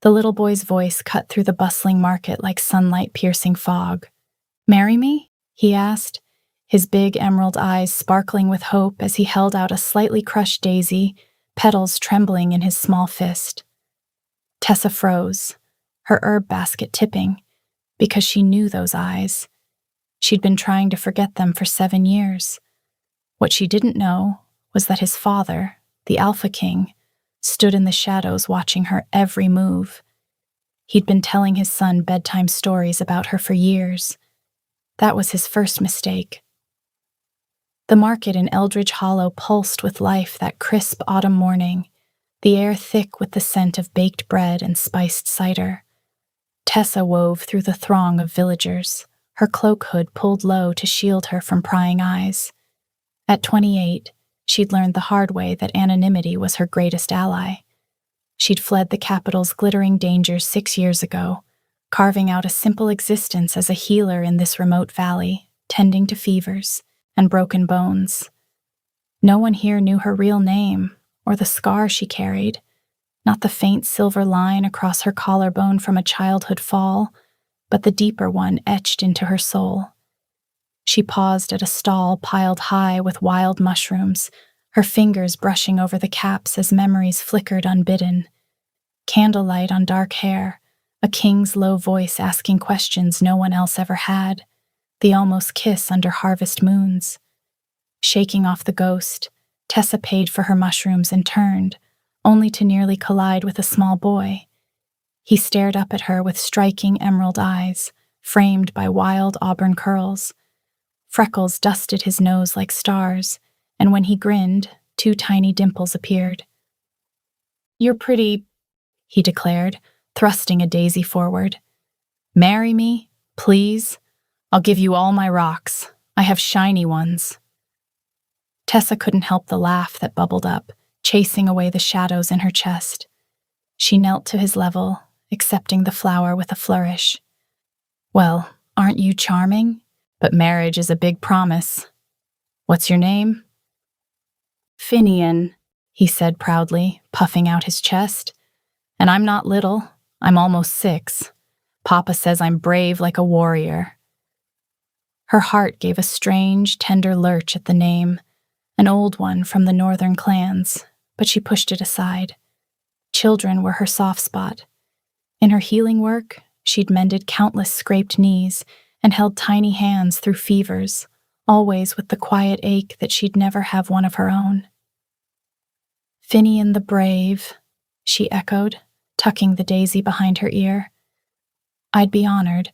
The little boy's voice cut through the bustling market like sunlight piercing fog. "Marry me?" he asked, his big emerald eyes sparkling with hope as he held out a slightly crushed daisy, petals trembling in his small fist. Tessa froze, her herb basket tipping, because she knew those eyes. She'd been trying to forget them for 7 years. What she didn't know was that his father, the Alpha King, stood in the shadows watching her every move. He'd been telling his son bedtime stories about her for years. That was his first mistake. The market in Eldridge Hollow pulsed with life that crisp autumn morning, the air thick with the scent of baked bread and spiced cider. Tessa wove through the throng of villagers, her cloak hood pulled low to shield her from prying eyes. At 28, she'd learned the hard way that anonymity was her greatest ally. She'd fled the capital's glittering dangers 6 years ago, carving out a simple existence as a healer in this remote valley, tending to fevers and broken bones. No one here knew her real name or the scar she carried, not the faint silver line across her collarbone from a childhood fall, but the deeper one etched into her soul. She paused at a stall piled high with wild mushrooms, her fingers brushing over the caps as memories flickered unbidden. Candlelight on dark hair, a king's low voice asking questions no one else ever had, the almost kiss under harvest moons. Shaking off the ghost, Tessa paid for her mushrooms and turned, only to nearly collide with a small boy. He stared up at her with striking emerald eyes, framed by wild auburn curls. Freckles dusted his nose like stars, and when he grinned, 2 tiny dimples appeared. "You're pretty," he declared, thrusting a daisy forward. "Marry me, please? I'll give you all my rocks. I have shiny ones." Tessa couldn't help the laugh that bubbled up, chasing away the shadows in her chest. She knelt to his level, accepting the flower with a flourish. "Well, aren't you charming? But marriage is a big promise. What's your name?" "Finian," he said proudly, puffing out his chest. "And I'm not little. I'm almost 6. Papa says I'm brave like a warrior." Her heart gave a strange, tender lurch at the name, an old one from the northern clans, but she pushed it aside. Children were her soft spot. In her healing work, she'd mended countless scraped knees and held tiny hands through fevers, always with the quiet ache that she'd never have one of her own. "Finian the Brave," she echoed, tucking the daisy behind her ear. "I'd be honored,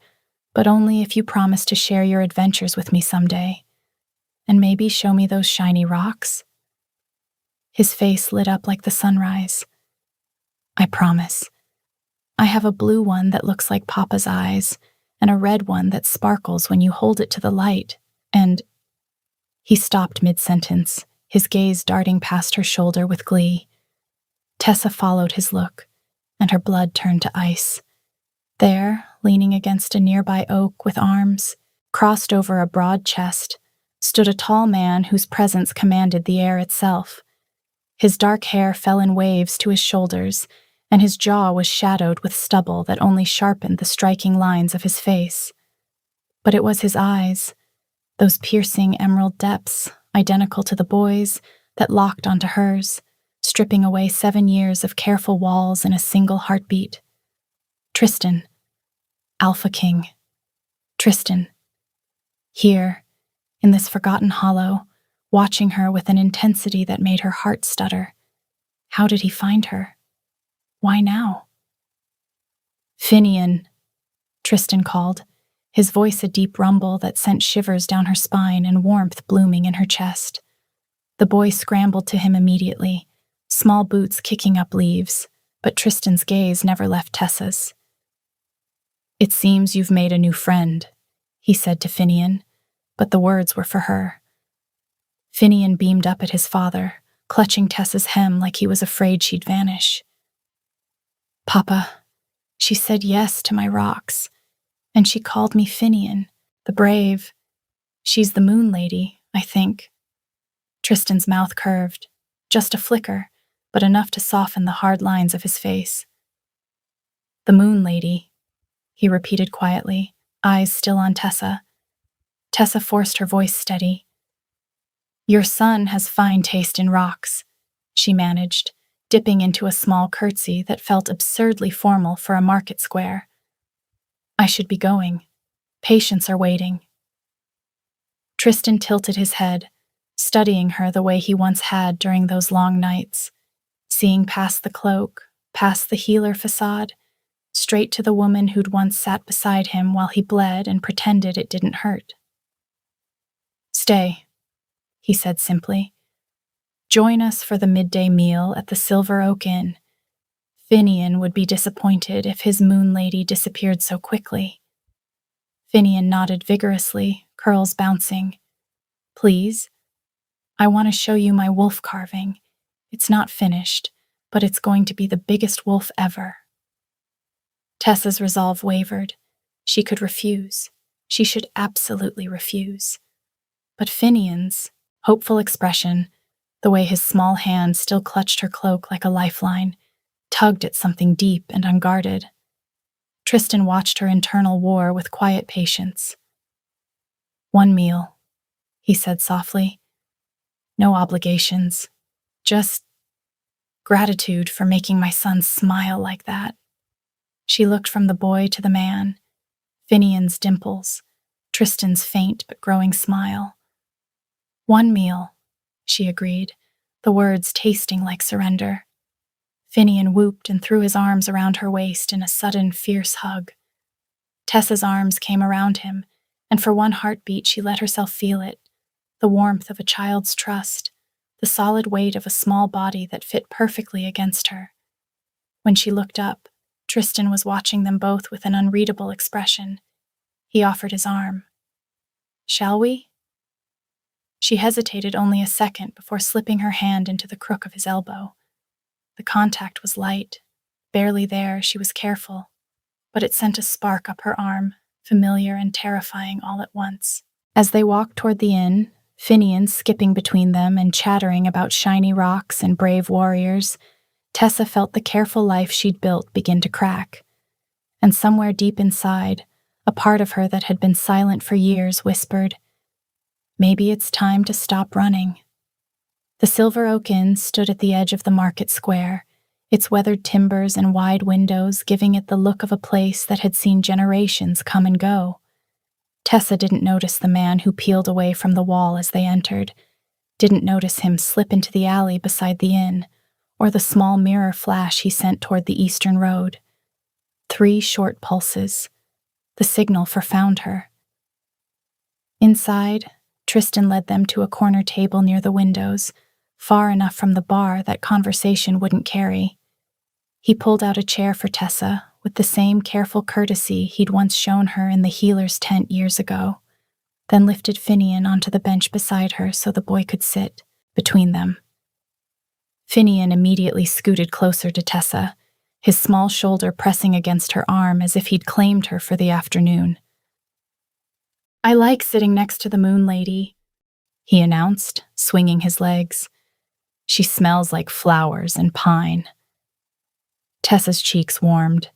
but only if you promise to share your adventures with me someday. And maybe show me those shiny rocks." His face lit up like the sunrise. "I promise. I have a blue one that looks like Papa's eyes, and a red one that sparkles when you hold it to the light, and—" He stopped mid-sentence, his gaze darting past her shoulder with glee. Tessa followed his look, and her blood turned to ice. There, leaning against a nearby oak with arms crossed over a broad chest, stood a tall man whose presence commanded the air itself. His dark hair fell in waves to his shoulders, and his jaw was shadowed with stubble that only sharpened the striking lines of his face. But it was his eyes, those piercing emerald depths, identical to the boy's, that locked onto hers, stripping away 7 years of careful walls in a single heartbeat. Tristan. Alpha King. Tristan. Here, in this forgotten hollow, watching her with an intensity that made her heart stutter. How did he find her? Why now? "Finian," Tristan called, his voice a deep rumble that sent shivers down her spine and warmth blooming in her chest. The boy scrambled to him immediately, small boots kicking up leaves, but Tristan's gaze never left Tessa's. "It seems you've made a new friend," he said to Finian, but the words were for her. Finian beamed up at his father, clutching Tessa's hem like he was afraid she'd vanish. "Papa, she said yes to my rocks, and she called me Finian, the Brave. She's the Moon Lady, I think." Tristan's mouth curved, just a flicker, but enough to soften the hard lines of his face. The Moon Lady, he repeated quietly, eyes still on Tessa. Tessa forced her voice steady. Your son has fine taste in rocks, she managed, dipping into a small curtsy that felt absurdly formal for a market square. I should be going. Patients are waiting. Tristan tilted his head, studying her the way he once had during those long nights, seeing past the cloak, past the healer facade, straight to the woman who'd once sat beside him while he bled and pretended it didn't hurt. Stay, he said simply. Join us for the midday meal at the Silver Oak Inn. Finian would be disappointed if his Moon Lady disappeared so quickly. Finian nodded vigorously, curls bouncing. Please? I want to show you my wolf carving. It's not finished, but it's going to be the biggest wolf ever. Tessa's resolve wavered. She could refuse. She should absolutely refuse. But Finian's hopeful expression, the way his small hand still clutched her cloak like a lifeline, tugged at something deep and unguarded. Tristan watched her internal war with quiet patience. One meal, he said softly. No obligations. Just gratitude for making my son smile like that. She looked from the boy to the man, Finian's dimples, Tristan's faint but growing smile. One meal, she agreed, the words tasting like surrender. Finian whooped and threw his arms around her waist in a sudden, fierce hug. Tessa's arms came around him, and for one heartbeat she let herself feel it, the warmth of a child's trust, the solid weight of a small body that fit perfectly against her. When she looked up, Tristan was watching them both with an unreadable expression. He offered his arm. Shall we? She hesitated only a second before slipping her hand into the crook of his elbow. The contact was light, barely there, she was careful, but it sent a spark up her arm, familiar and terrifying all at once. As they walked toward the inn, Finian skipping between them and chattering about shiny rocks and brave warriors, Tessa felt the careful life she'd built begin to crack. And somewhere deep inside, a part of her that had been silent for years whispered, maybe it's time to stop running. The Silver Oak Inn stood at the edge of the market square, its weathered timbers and wide windows giving it the look of a place that had seen generations come and go. Tessa didn't notice the man who peeled away from the wall as they entered, didn't notice him slip into the alley beside the inn, or the small mirror flash he sent toward the eastern road. 3 short pulses, the signal for found her. Inside, Tristan led them to a corner table near the windows, far enough from the bar that conversation wouldn't carry. He pulled out a chair for Tessa with the same careful courtesy he'd once shown her in the healer's tent years ago, then lifted Finian onto the bench beside her so the boy could sit between them. Finian immediately scooted closer to Tessa, his small shoulder pressing against her arm as if he'd claimed her for the afternoon. I like sitting next to the Moon Lady, he announced, swinging his legs. She smells like flowers and pine. Tessa's cheeks warmed.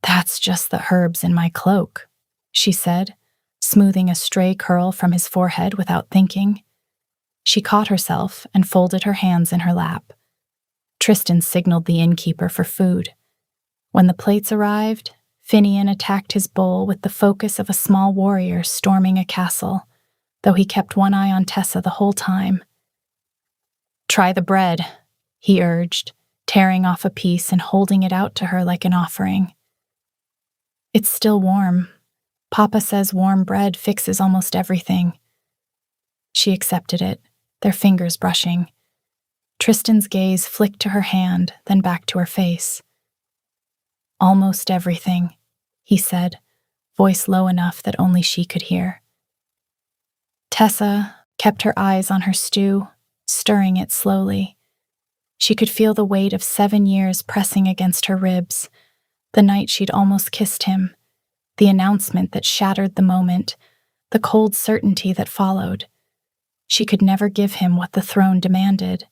That's just the herbs in my cloak, she said, smoothing a stray curl from his forehead without thinking. She caught herself and folded her hands in her lap. Tristan signaled the innkeeper for food. When the plates arrived, Finian attacked his bowl with the focus of a small warrior storming a castle, though he kept one eye on Tessa the whole time. Try the bread, he urged, tearing off a piece and holding it out to her like an offering. It's still warm. Papa says warm bread fixes almost everything. She accepted it, their fingers brushing. Tristan's gaze flicked to her hand, then back to her face. Almost everything, he said, voice low enough that only she could hear. Tessa kept her eyes on her stew, stirring it slowly. She could feel the weight of 7 years pressing against her ribs, the night she'd almost kissed him, the announcement that shattered the moment, the cold certainty that followed. She could never give him what the throne demanded.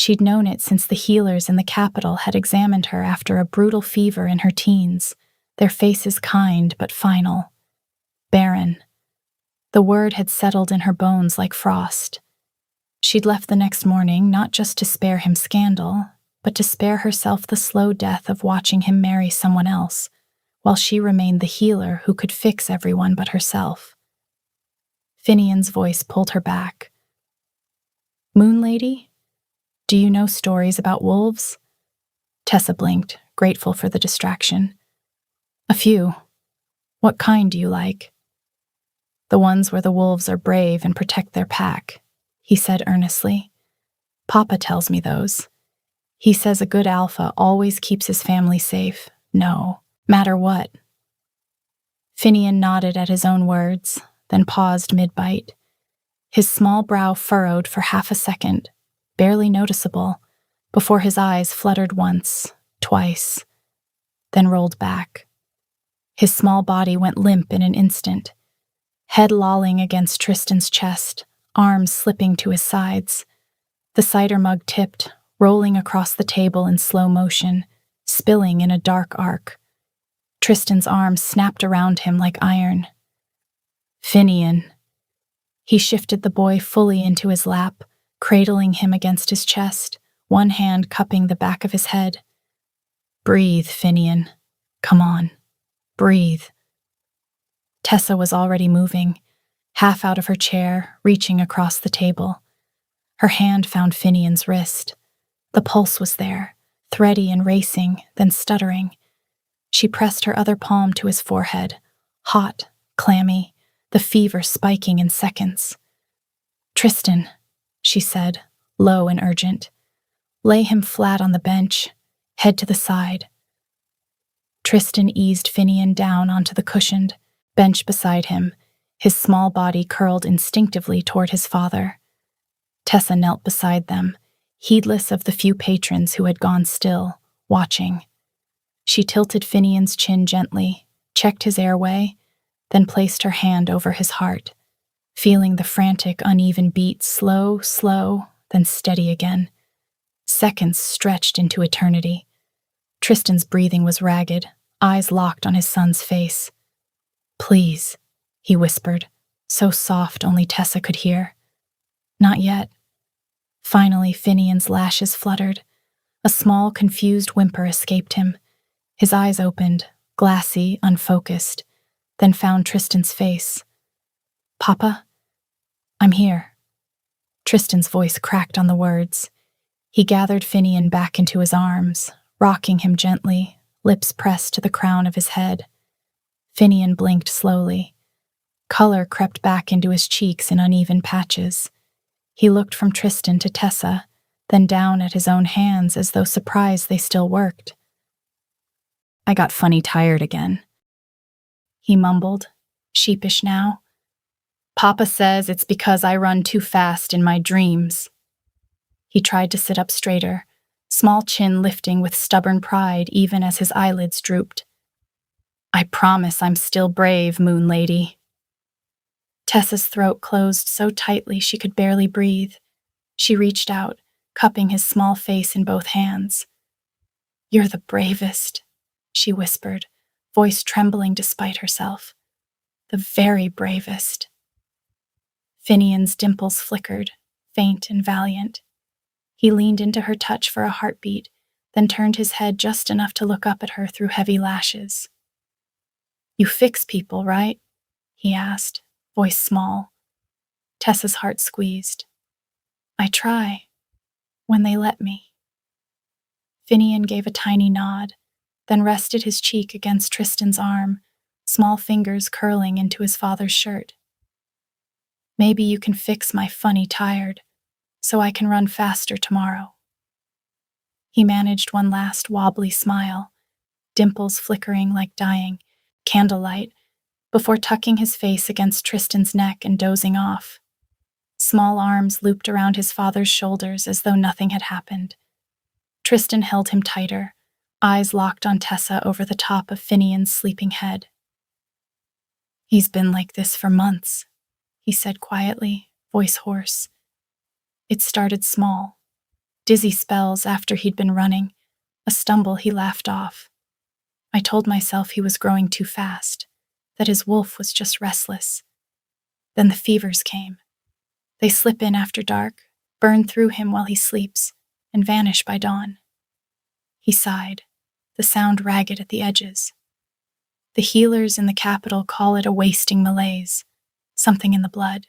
She'd known it since the healers in the capital had examined her after a brutal fever in her teens, their faces kind but final. Barren. The word had settled in her bones like frost. She'd left the next morning not just to spare him scandal, but to spare herself the slow death of watching him marry someone else, while she remained the healer who could fix everyone but herself. Finian's voice pulled her back. "Moon Lady? Do you know stories about wolves?" Tessa blinked, grateful for the distraction. "A few. What kind do you like?" "The ones where the wolves are brave and protect their pack," he said earnestly. "Papa tells me those. He says a good alpha always keeps his family safe, no matter what." Finian nodded at his own words, then paused mid-bite. His small brow furrowed for half a second, barely noticeable, before his eyes fluttered once, twice, then rolled back. His small body went limp in an instant, head lolling against Tristan's chest, arms slipping to his sides. The cider mug tipped, rolling across the table in slow motion, spilling in a dark arc. Tristan's arms snapped around him like iron. "Finian." He shifted the boy fully into his lap, cradling him against his chest, one hand cupping the back of his head. "Breathe, Finian. Come on. Breathe." Tessa was already moving, half out of her chair, reaching across the table. Her hand found Finian's wrist. The pulse was there, thready and racing, then stuttering. She pressed her other palm to his forehead, hot, clammy, the fever spiking in seconds. "Tristan," she said, low and urgent. "Lay him flat on the bench, head to the side." Tristan eased Finian down onto the cushioned bench beside him, his small body curled instinctively toward his father. Tessa knelt beside them, heedless of the few patrons who had gone still, watching. She tilted Finian's chin gently, checked his airway, then placed her hand over his heart, feeling the frantic, uneven beat slow, then steady again. Seconds stretched into eternity. Tristan's breathing was ragged, eyes locked on his son's face. "Please," he whispered, so soft only Tessa could hear. "Not yet." Finally, Finian's lashes fluttered. A small, confused whimper escaped him. His eyes opened, glassy, unfocused, then found Tristan's face. "Papa? I'm here." Tristan's voice cracked on the words. He gathered Finian back into his arms, rocking him gently, lips pressed to the crown of his head. Finian blinked slowly. Color crept back into his cheeks in uneven patches. He looked from Tristan to Tessa, then down at his own hands as though surprised they still worked. "I got funny tired again," he mumbled, sheepish now. "Papa says it's because I run too fast in my dreams." He tried to sit up straighter, small chin lifting with stubborn pride even as his eyelids drooped. "I promise I'm still brave, Moon Lady." Tessa's throat closed so tightly she could barely breathe. She reached out, cupping his small face in both hands. "You're the bravest," she whispered, voice trembling despite herself. "The very bravest." Finian's dimples flickered, faint and valiant. He leaned into her touch for a heartbeat, then turned his head just enough to look up at her through heavy lashes. "You fix people, right?" he asked, voice small. Tessa's heart squeezed. "I try, when they let me." Finian gave a tiny nod, then rested his cheek against Tristan's arm, small fingers curling into his father's shirt. "Maybe you can fix my funny tired, so I can run faster tomorrow." He managed one last wobbly smile, dimples flickering like dying candlelight, before tucking his face against Tristan's neck and dozing off. Small arms looped around his father's shoulders as though nothing had happened. Tristan held him tighter, eyes locked on Tessa over the top of Finian's sleeping head. "He's been like this for months," he said quietly, voice hoarse. "It started small. dizzy spells after he'd been running, a stumble he laughed off. I told myself he was growing too fast, that his wolf was just restless. Then the fevers came. They slip in after dark, burn through him while he sleeps, and vanish by dawn. He sighed, the sound ragged at the edges. The healers in the capital call it a wasting malaise, something in the blood.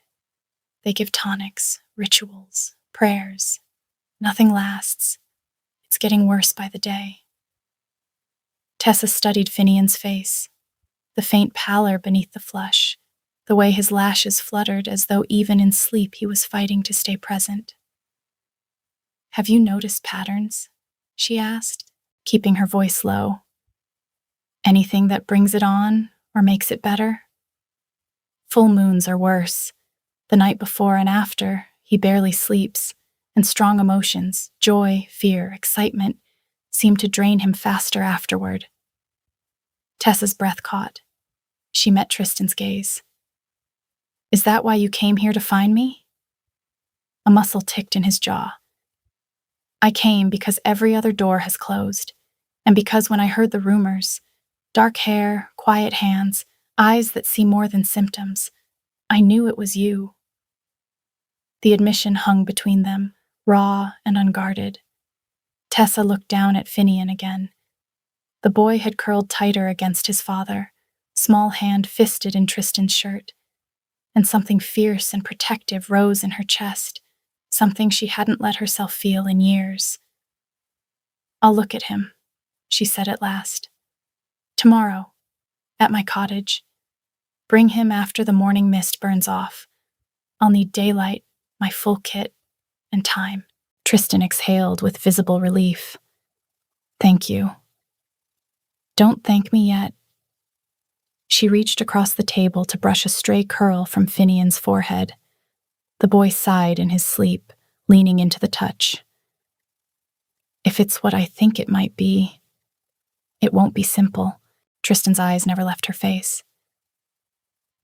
They give tonics, rituals, prayers. Nothing lasts. It's getting worse by the day. Tessa studied Finian's face, the faint pallor beneath the flush, the way his lashes fluttered as though even in sleep he was fighting to stay present. "Have you noticed patterns?" she asked, keeping her voice low. "Anything that brings it on or makes it better?" Full moons are worse. The night before and after, he barely sleeps, and strong emotions, joy, fear, excitement, seem to drain him faster afterward. Tessa's breath caught. She met Tristan's gaze. "Is that why you came here to find me?" A muscle ticked in his jaw. "I came because every other door has closed, and because when I heard the rumors, dark hair, quiet hands, eyes that see more than symptoms, I knew it was you." The admission hung between them, raw and unguarded. Tessa looked down at Finian again. The boy had curled tighter against his father, small hand fisted in Tristan's shirt, and something fierce and protective rose in her chest, something she hadn't let herself feel in years. "I'll look at him," she said at last. "Tomorrow, at my cottage. Bring him after the morning mist burns off. I'll need daylight, my full kit, and time." Tristan exhaled with visible relief. "Thank you." "Don't thank me yet." She reached across the table to brush a stray curl from Finian's forehead. The boy sighed in his sleep, leaning into the touch. "If it's what I think it might be, it won't be simple." Tristan's eyes never left her face.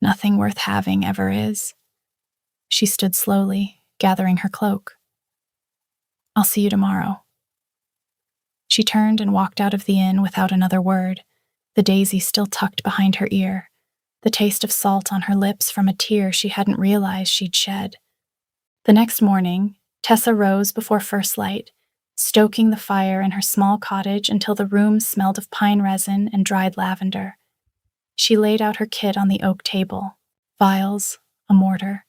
"Nothing worth having ever is." She stood slowly, gathering her cloak. "I'll see you tomorrow." She turned and walked out of the inn without another word, the daisy still tucked behind her ear, the taste of salt on her lips from a tear she hadn't realized she'd shed. The next morning, Tessa rose before first light, stoking the fire in her small cottage until the room smelled of pine resin and dried lavender. She laid out her kit on the oak table, vials, a mortar,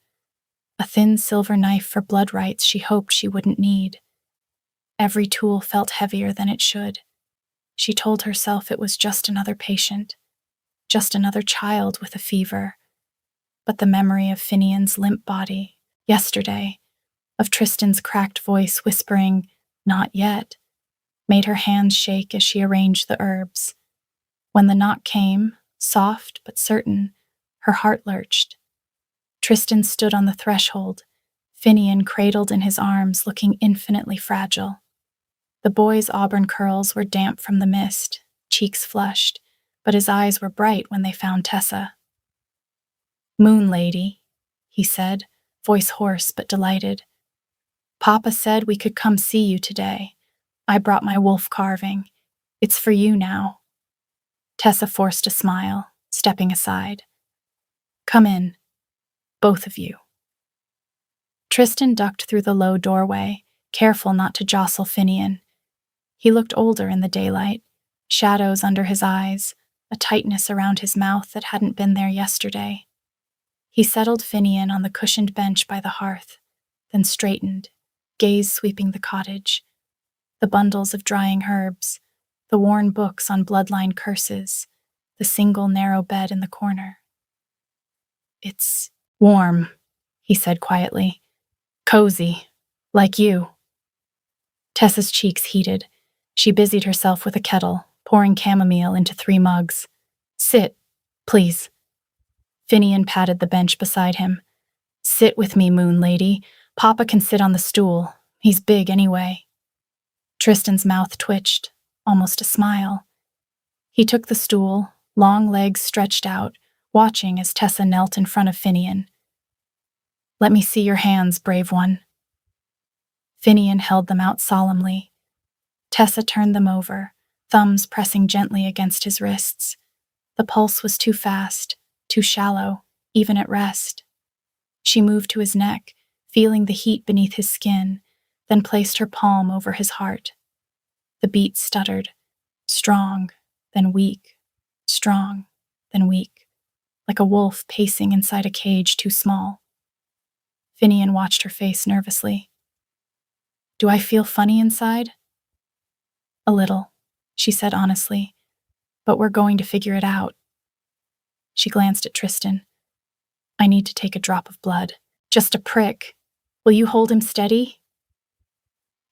a thin silver knife for blood rites she hoped she wouldn't need. Every tool felt heavier than it should. She told herself it was just another patient, just another child with a fever. But the memory of Finian's limp body, yesterday, of Tristan's cracked voice whispering, "Not yet," made her hands shake as she arranged the herbs. When the knock came, soft but certain, her heart lurched. Tristan stood on the threshold, Finian cradled in his arms, looking infinitely fragile. The boy's auburn curls were damp from the mist, cheeks flushed, but his eyes were bright when they found Tessa. "Moon Lady," he said, voice hoarse but delighted. "Papa said we could come see you today. I brought my wolf carving. It's for you now." Tessa forced a smile, stepping aside. "Come in, both of you." Tristan ducked through the low doorway, careful not to jostle Finian. He looked older in the daylight, shadows under his eyes, a tightness around his mouth that hadn't been there yesterday. He settled Finian on the cushioned bench by the hearth, then straightened, gaze sweeping the cottage, the bundles of drying herbs, the worn books on bloodline curses, the single narrow bed in the corner. "It's warm," he said quietly. "Cozy, like you." Tessa's cheeks heated. She busied herself with a kettle, pouring chamomile into 3 mugs. "Sit, please." Finian patted the bench beside him. "Sit with me, Moon Lady. Papa can sit on the stool. He's big anyway." Tristan's mouth twitched, almost a smile. He took the stool, long legs stretched out, watching as Tessa knelt in front of Finian. "Let me see your hands, brave one." Finian held them out solemnly. Tessa turned them over, thumbs pressing gently against his wrists. The pulse was too fast, too shallow, even at rest. She moved to his neck, feeling the heat beneath his skin, then placed her palm over his heart. The beat stuttered, strong, then weak, strong, then weak, like a wolf pacing inside a cage too small. Finian watched her face nervously. "Do I feel funny inside?" "A little," she said honestly, "but we're going to figure it out." She glanced at Tristan. "I need to take a drop of blood. Just a prick. Will you hold him steady?"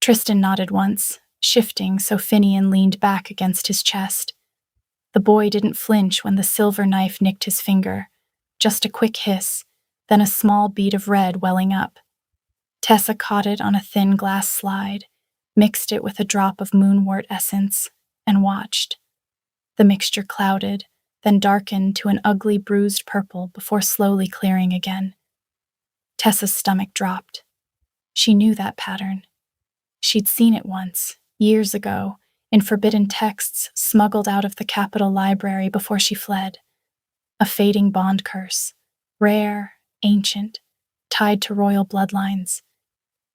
Tristan nodded once, shifting so Finian leaned back against his chest. The boy didn't flinch when the silver knife nicked his finger. Just a quick hiss, then a small bead of red welling up. Tessa caught it on a thin glass slide, mixed it with a drop of moonwort essence, and watched. The mixture clouded, then darkened to an ugly bruised purple before slowly clearing again. Tessa's stomach dropped. She knew that pattern. She'd seen it once, years ago, in forbidden texts smuggled out of the Capitol Library before she fled. A fading bond curse, rare, ancient, tied to royal bloodlines.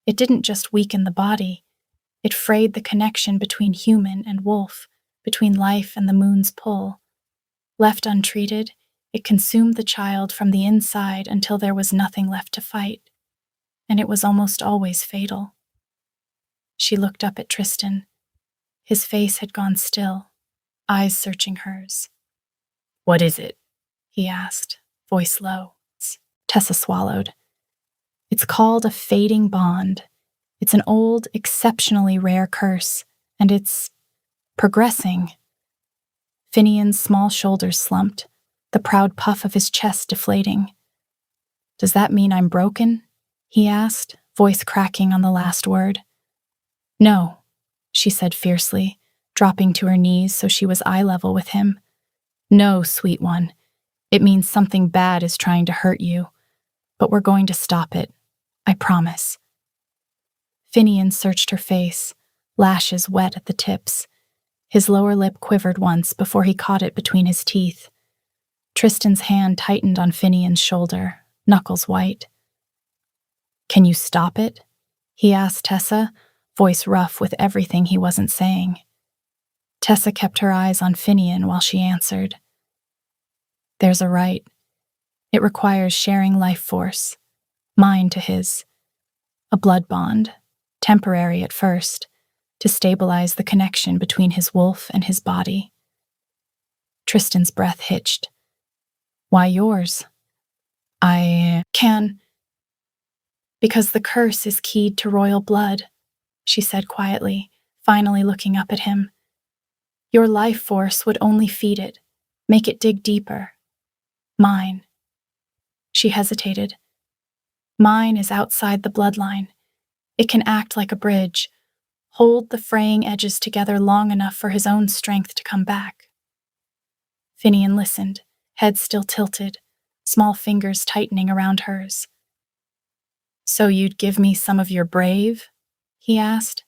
It didn't just weaken the body, it frayed the connection between human and wolf, between life and the moon's pull. Left untreated, it consumed the child from the inside until there was nothing left to fight. And it was almost always fatal. She looked up at Tristan. His face had gone still, eyes searching hers. "What is it?" he asked, voice low. Tessa swallowed. "It's called a fading bond. It's an old, exceptionally rare curse, and it's progressing." Finian's small shoulders slumped, the proud puff of his chest deflating. "Does that mean I'm broken?" he asked, voice cracking on the last word. "No," she said fiercely, dropping to her knees so she was eye level with him. "No, sweet one. It means something bad is trying to hurt you. But we're going to stop it. I promise." Finian searched her face, lashes wet at the tips. His lower lip quivered once before he caught it between his teeth. Tristan's hand tightened on Finian's shoulder, knuckles white. "Can you stop it?" he asked Tessa, voice rough with everything he wasn't saying. Tessa kept her eyes on Finian while she answered. "There's a right. It requires sharing life force, mine to his. A blood bond, temporary at first, to stabilize the connection between his wolf and his body." Tristan's breath hitched. "Why yours?" "I can. Because the curse is keyed to royal blood," she said quietly, finally looking up at him. "Your life force would only feed it, make it dig deeper. Mine." She hesitated. "Mine is outside the bloodline. It can act like a bridge, hold the fraying edges together long enough for his own strength to come back." Finian listened, head still tilted, small fingers tightening around hers. "So you'd give me some of your brave?" he asked.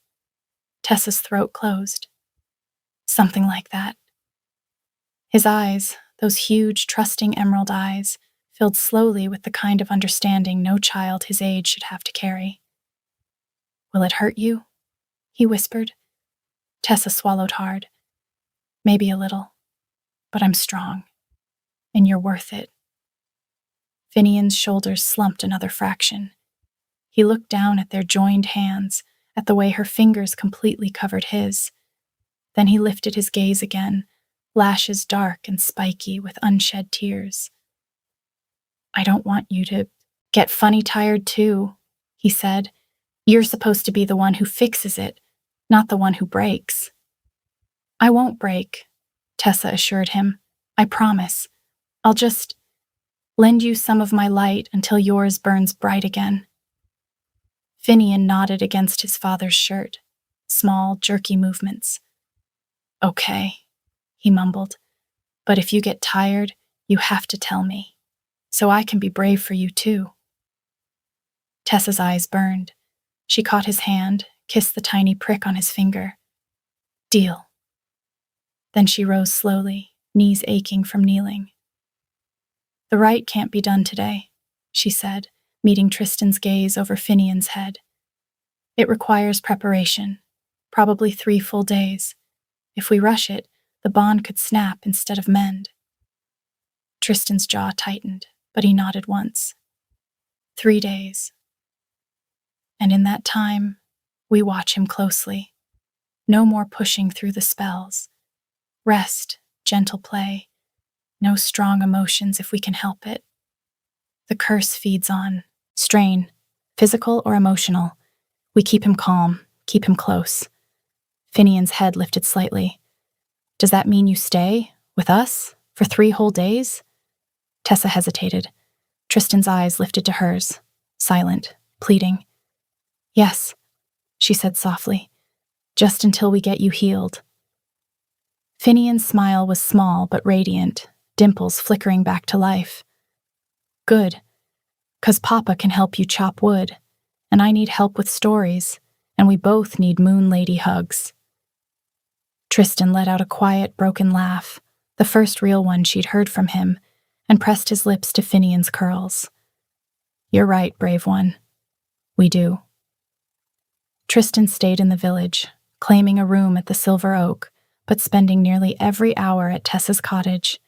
Tessa's throat closed. "Something like that." His eyes, those huge, trusting emerald eyes, filled slowly with the kind of understanding no child his age should have to carry. "Will it hurt you?" he whispered. Tessa swallowed hard. "Maybe a little, but I'm strong, and you're worth it." Finian's shoulders slumped another fraction. He looked down at their joined hands, at the way her fingers completely covered his. Then he lifted his gaze again, lashes dark and spiky with unshed tears. "I don't want you to get funny tired too," he said. "You're supposed to be the one who fixes it, not the one who breaks." "I won't break," Tessa assured him. "I promise. I'll just lend you some of my light until yours burns bright again." Finian nodded against his father's shirt, small, jerky movements. "Okay," he mumbled, "but if you get tired, you have to tell me, so I can be brave for you too." Tessa's eyes burned. She caught his hand, kissed the tiny prick on his finger. Deal. Then she rose slowly, knees aching from kneeling. The rite can't be done today, she said, meeting Tristan's gaze over Finian's head. It requires preparation, probably 3 full days. If we rush it, the bond could snap instead of mend. Tristan's jaw tightened, but he nodded once. 3 days. And in that time, we watch him closely. No more pushing through the spells. Rest, gentle play. No strong emotions if we can help it. The curse feeds on strain, physical or emotional. We keep him calm, keep him close. Finian's head lifted slightly. Does that mean you stay, with us, for 3 whole days? Tessa hesitated. Tristan's eyes lifted to hers, silent, pleading. Yes, she said softly, just until we get you healed. Finian's smile was small but radiant, dimples flickering back to life. Good, 'cause Papa can help you chop wood, and I need help with stories, and we both need Moon Lady hugs. Tristan let out a quiet, broken laugh, the first real one she'd heard from him, and pressed his lips to Finian's curls. You're right, brave one. We do. Tristan stayed in the village, claiming a room at the Silver Oak, but spending nearly every hour at Tessa's cottage.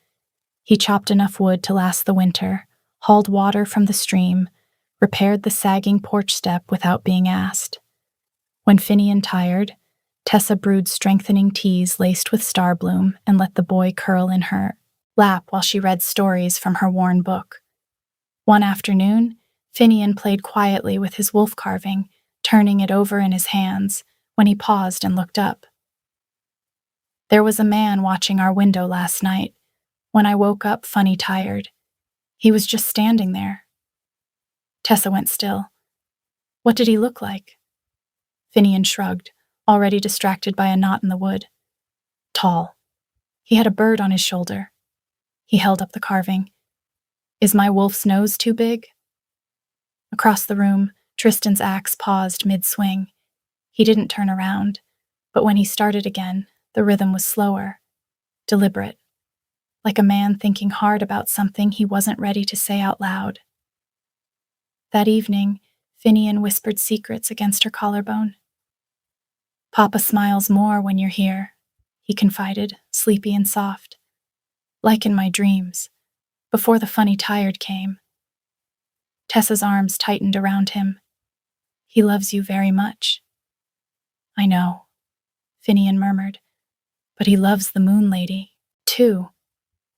He chopped enough wood to last the winter, hauled water from the stream, repaired the sagging porch step without being asked. When Finian tired, Tessa brewed strengthening teas laced with starbloom and let the boy curl in her lap while she read stories from her worn book. One afternoon, Finian played quietly with his wolf carving, turning it over in his hands, when he paused and looked up. There was a man watching our window last night. When I woke up funny tired, he was just standing there. Tessa went still. What did he look like? Finian shrugged, already distracted by a knot in the wood. Tall. He had a bird on his shoulder. He held up the carving. Is my wolf's nose too big? Across the room, Tristan's axe paused mid-swing. He didn't turn around, but when he started again, the rhythm was slower, deliberate, like a man thinking hard about something he wasn't ready to say out loud. That evening, Finian whispered secrets against her collarbone. Papa smiles more when you're here, he confided, sleepy and soft. Like in my dreams, before the funny tired came. Tessa's arms tightened around him. He loves you very much. I know, Finian murmured, but he loves the Moon Lady, too.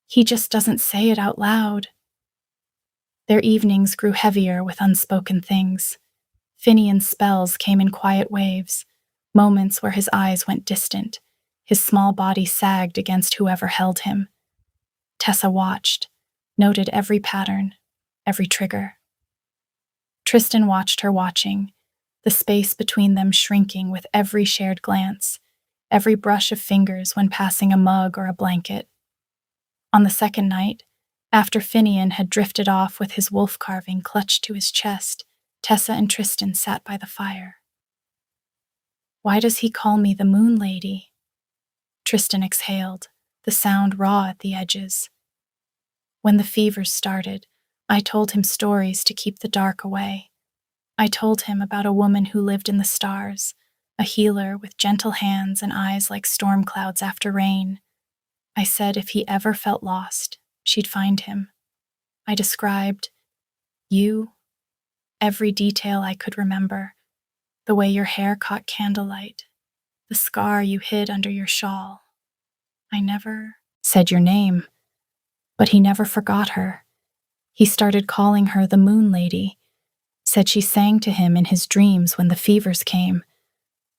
He just doesn't say it out loud. Their evenings grew heavier with unspoken things. Finian's spells came in quiet waves, moments where his eyes went distant, his small body sagged against whoever held him. Tessa watched, noted every pattern, every trigger. Tristan watched her watching, the space between them shrinking with every shared glance, every brush of fingers when passing a mug or a blanket. On the second night, after Finian had drifted off with his wolf carving clutched to his chest, Tessa and Tristan sat by the fire. Why does he call me the Moon Lady? Tristan exhaled, the sound raw at the edges. When the fevers started, I told him stories to keep the dark away. I told him about a woman who lived in the stars, a healer with gentle hands and eyes like storm clouds after rain. I said if he ever felt lost, she'd find him. I described you, every detail I could remember, the way your hair caught candlelight, the scar you hid under your shawl. I never said your name, but he never forgot her. He started calling her the Moon Lady, said she sang to him in his dreams when the fevers came,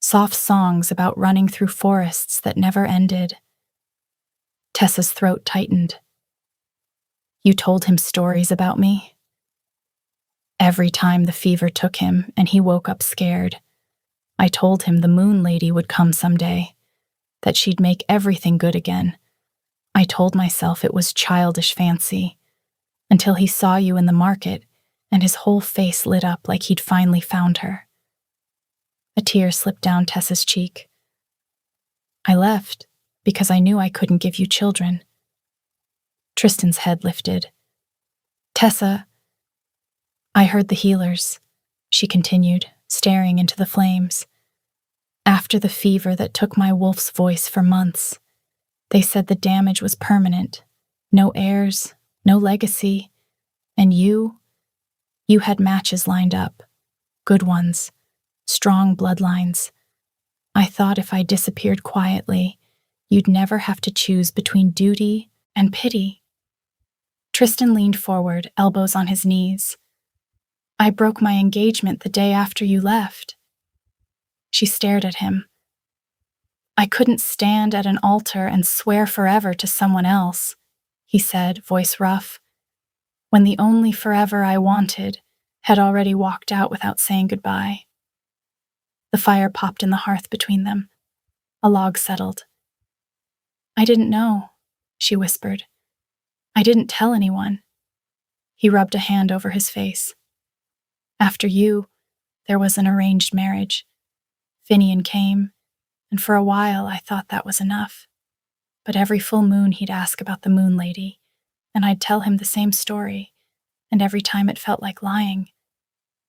soft songs about running through forests that never ended. Tessa's throat tightened. You told him stories about me? Every time the fever took him and he woke up scared, I told him the Moon Lady would come someday, that she'd make everything good again. I told myself it was childish fancy, until he saw you in the market and his whole face lit up like he'd finally found her. A tear slipped down Tessa's cheek. I left because I knew I couldn't give you children. Tristan's head lifted. Tessa, I heard the healers, she continued, staring into the flames. After the fever that took my wolf's voice for months, they said the damage was permanent. No heirs, no legacy. And you had matches lined up. Good ones. Strong bloodlines. I thought if I disappeared quietly, you'd never have to choose between duty and pity. Tristan leaned forward, elbows on his knees. I broke my engagement the day after you left. She stared at him. I couldn't stand at an altar and swear forever to someone else, he said, voice rough, when the only forever I wanted had already walked out without saying goodbye. The fire popped in the hearth between them. A log settled. I didn't know, she whispered. I didn't tell anyone. He rubbed a hand over his face. After you, there was an arranged marriage. Finian came, and for a while I thought that was enough. But every full moon he'd ask about the moon lady, and I'd tell him the same story, and every time it felt like lying,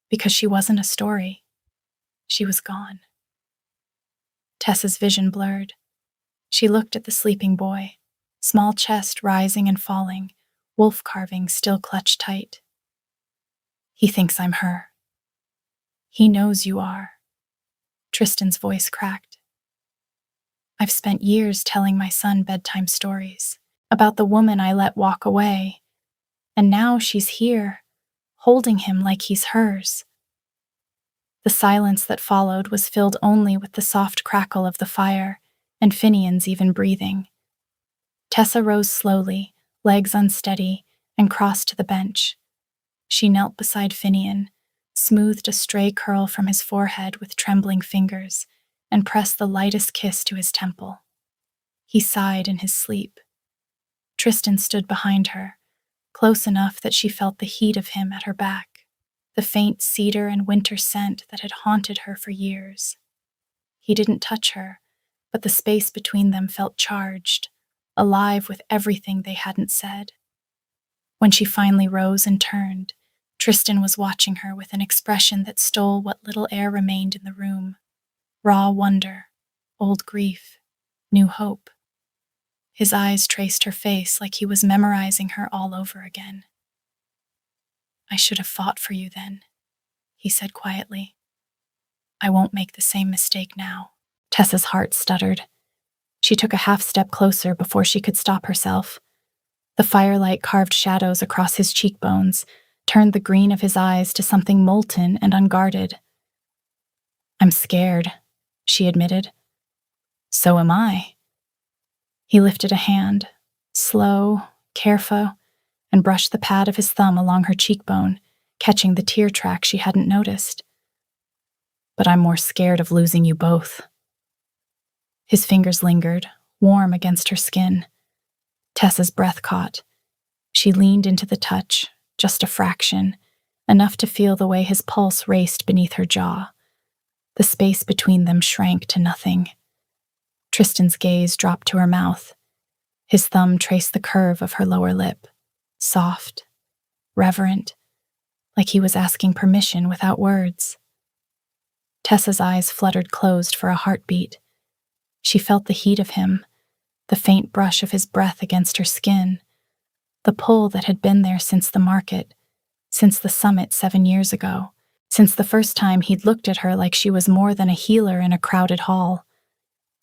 because she wasn't a story. She was gone. Tessa's vision blurred. She looked at the sleeping boy, small chest rising and falling, wolf carvings still clutched tight. He thinks I'm her. He knows you are. Tristan's voice cracked. I've spent years telling my son bedtime stories about the woman I let walk away, and now she's here, holding him like he's hers. The silence that followed was filled only with the soft crackle of the fire and Finian's even breathing. Tessa rose slowly, legs unsteady, and crossed to the bench. She knelt beside Finian, smoothed a stray curl from his forehead with trembling fingers, and pressed the lightest kiss to his temple. He sighed in his sleep. Tristan stood behind her, close enough that she felt the heat of him at her back, the faint cedar and winter scent that had haunted her for years. He didn't touch her, but the space between them felt charged, alive with everything they hadn't said. When she finally rose and turned, Tristan was watching her with an expression that stole what little air remained in the room. Raw wonder, old grief, new hope. His eyes traced her face like he was memorizing her all over again. I should have fought for you then, he said quietly. I won't make the same mistake now. Tessa's heart stuttered. She took a half step closer before she could stop herself. The firelight carved shadows across his cheekbones, turned the green of his eyes to something molten and unguarded. I'm scared, she admitted. So am I. He lifted a hand, slow, careful, and brushed the pad of his thumb along her cheekbone, catching the tear track she hadn't noticed. But I'm more scared of losing you both. His fingers lingered, warm against her skin. Tessa's breath caught. She leaned into the touch, just a fraction, enough to feel the way his pulse raced beneath her jaw. The space between them shrank to nothing. Tristan's gaze dropped to her mouth. His thumb traced the curve of her lower lip, soft, reverent, like he was asking permission without words. Tessa's eyes fluttered closed for a heartbeat. She felt the heat of him, the faint brush of his breath against her skin, the pull that had been there since the market, since the summit 7 years ago, since the first time he'd looked at her like she was more than a healer in a crowded hall.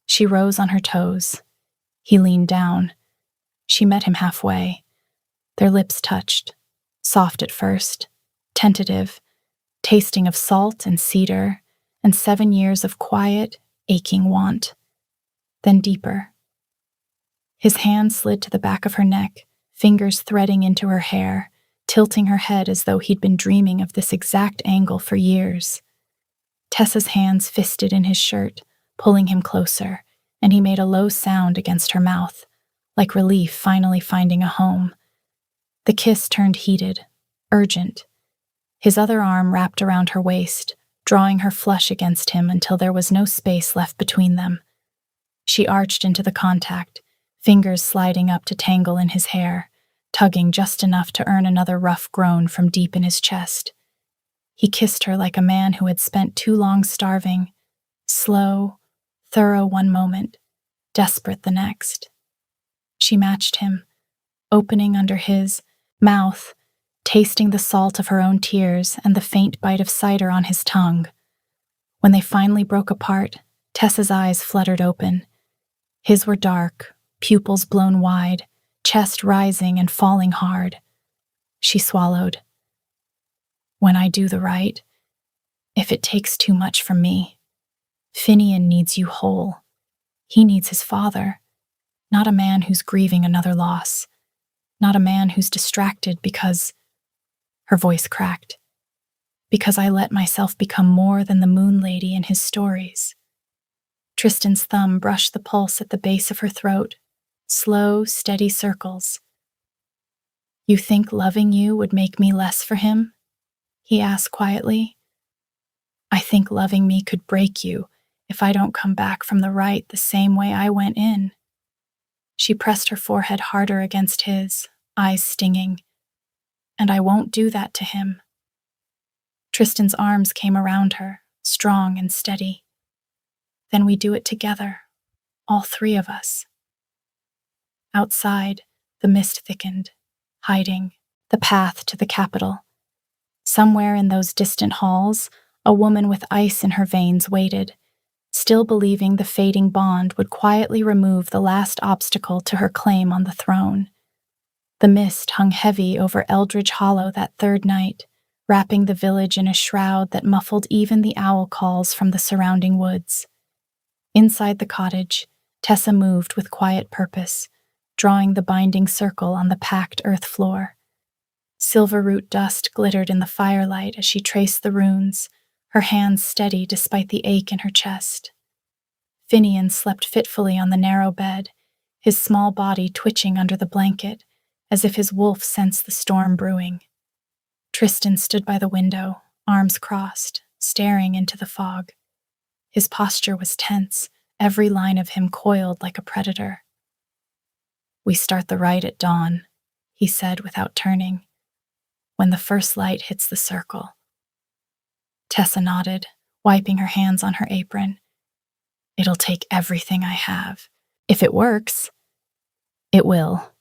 She rose on her toes. He leaned down. She met him halfway. Their lips touched, soft at first, tentative, tasting of salt and cedar, and 7 years of quiet, aching want. Then deeper. His hand slid to the back of her neck, fingers threading into her hair, tilting her head as though he'd been dreaming of this exact angle for years. Tessa's hands fisted in his shirt, pulling him closer, and he made a low sound against her mouth, like relief finally finding a home. The kiss turned heated, urgent. His other arm wrapped around her waist, drawing her flush against him until there was no space left between them. She arched into the contact, fingers sliding up to tangle in his hair, tugging just enough to earn another rough groan from deep in his chest. He kissed her like a man who had spent too long starving, slow, thorough one moment, desperate the next. She matched him, opening under his mouth, tasting the salt of her own tears and the faint bite of cider on his tongue. When they finally broke apart, Tessa's eyes fluttered open. His were dark, pupils blown wide, chest rising and falling hard. She swallowed. When I do the right, if it takes too much from me, Finian needs you whole. He needs his father, not a man who's grieving another loss, not a man who's distracted because, her voice cracked, because I let myself become more than the moon lady in his stories. Tristan's thumb brushed the pulse at the base of her throat, slow, steady circles. You think loving you would make me less for him? He asked quietly. I think loving me could break you if I don't come back from the right the same way I went in. She pressed her forehead harder against his, eyes stinging. And I won't do that to him. Tristan's arms came around her, strong and steady. Then we do it together, all three of us. Outside, the mist thickened, hiding the path to the capital. Somewhere in those distant halls, a woman with ice in her veins waited, still believing the fading bond would quietly remove the last obstacle to her claim on the throne. The mist hung heavy over Eldridge Hollow that third night, wrapping the village in a shroud that muffled even the owl calls from the surrounding woods. Inside the cottage, Tessa moved with quiet purpose, drawing the binding circle on the packed earth floor. Silver root dust glittered in the firelight as she traced the runes, her hands steady despite the ache in her chest. Finian slept fitfully on the narrow bed, his small body twitching under the blanket, as if his wolf sensed the storm brewing. Tristan stood by the window, arms crossed, staring into the fog. His posture was tense, every line of him coiled like a predator. We start the rite at dawn, he said without turning, when the first light hits the circle. Tessa nodded, wiping her hands on her apron. It'll take everything I have. If it works, it will.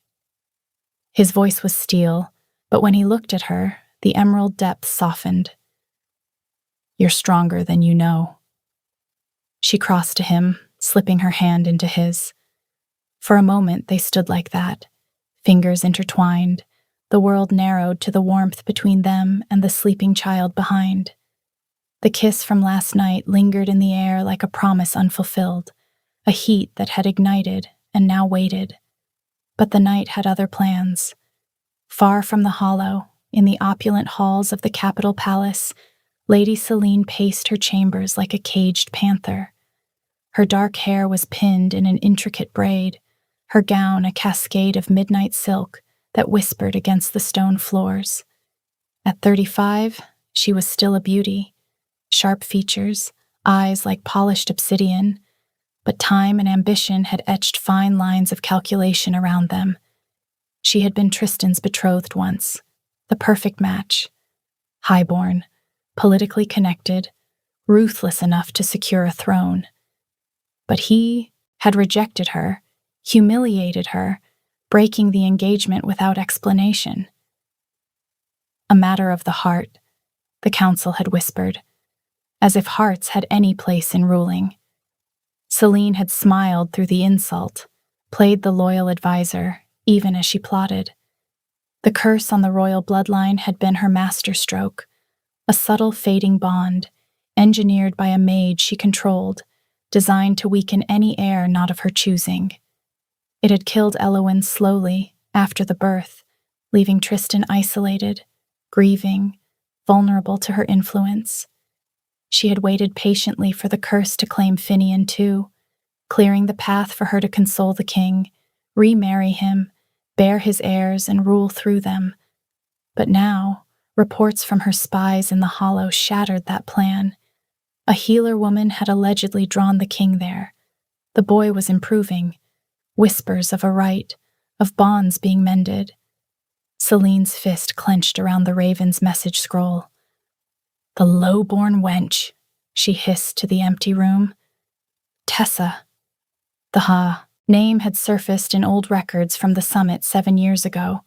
His voice was steel, but when he looked at her, the emerald depths softened. You're stronger than you know. She crossed to him, slipping her hand into his. For a moment they stood like that, fingers intertwined, the world narrowed to the warmth between them and the sleeping child behind. The kiss from last night lingered in the air like a promise unfulfilled, a heat that had ignited and now waited. But the night had other plans. Far from the hollow, in the opulent halls of the Capitol Palace, Lady Selene paced her chambers like a caged panther. Her dark hair was pinned in an intricate braid, her gown a cascade of midnight silk that whispered against the stone floors. At 35, she was still a beauty. Sharp features, eyes like polished obsidian, but time and ambition had etched fine lines of calculation around them. She had been Tristan's betrothed once, the perfect match. Highborn, politically connected, ruthless enough to secure a throne. But he had rejected her, humiliated her, breaking the engagement without explanation. A matter of the heart, the council had whispered, as if hearts had any place in ruling. Selene had smiled through the insult, played the loyal advisor, even as she plotted. The curse on the royal bloodline had been her masterstroke, a subtle fading bond, engineered by a mage she controlled, designed to weaken any heir not of her choosing. It had killed Elowyn slowly, after the birth, leaving Tristan isolated, grieving, vulnerable to her influence. She had waited patiently for the curse to claim Finian too, clearing the path for her to console the king, remarry him, bear his heirs and rule through them. But now, reports from her spies in the hollow shattered that plan, A healer woman had allegedly drawn the king there. The boy was improving. Whispers of a right, of bonds being mended. Celine's fist clenched around the raven's message scroll. "The low-born wench," she hissed to the empty room. Tessa. The name had surfaced in old records from the summit 7 years ago.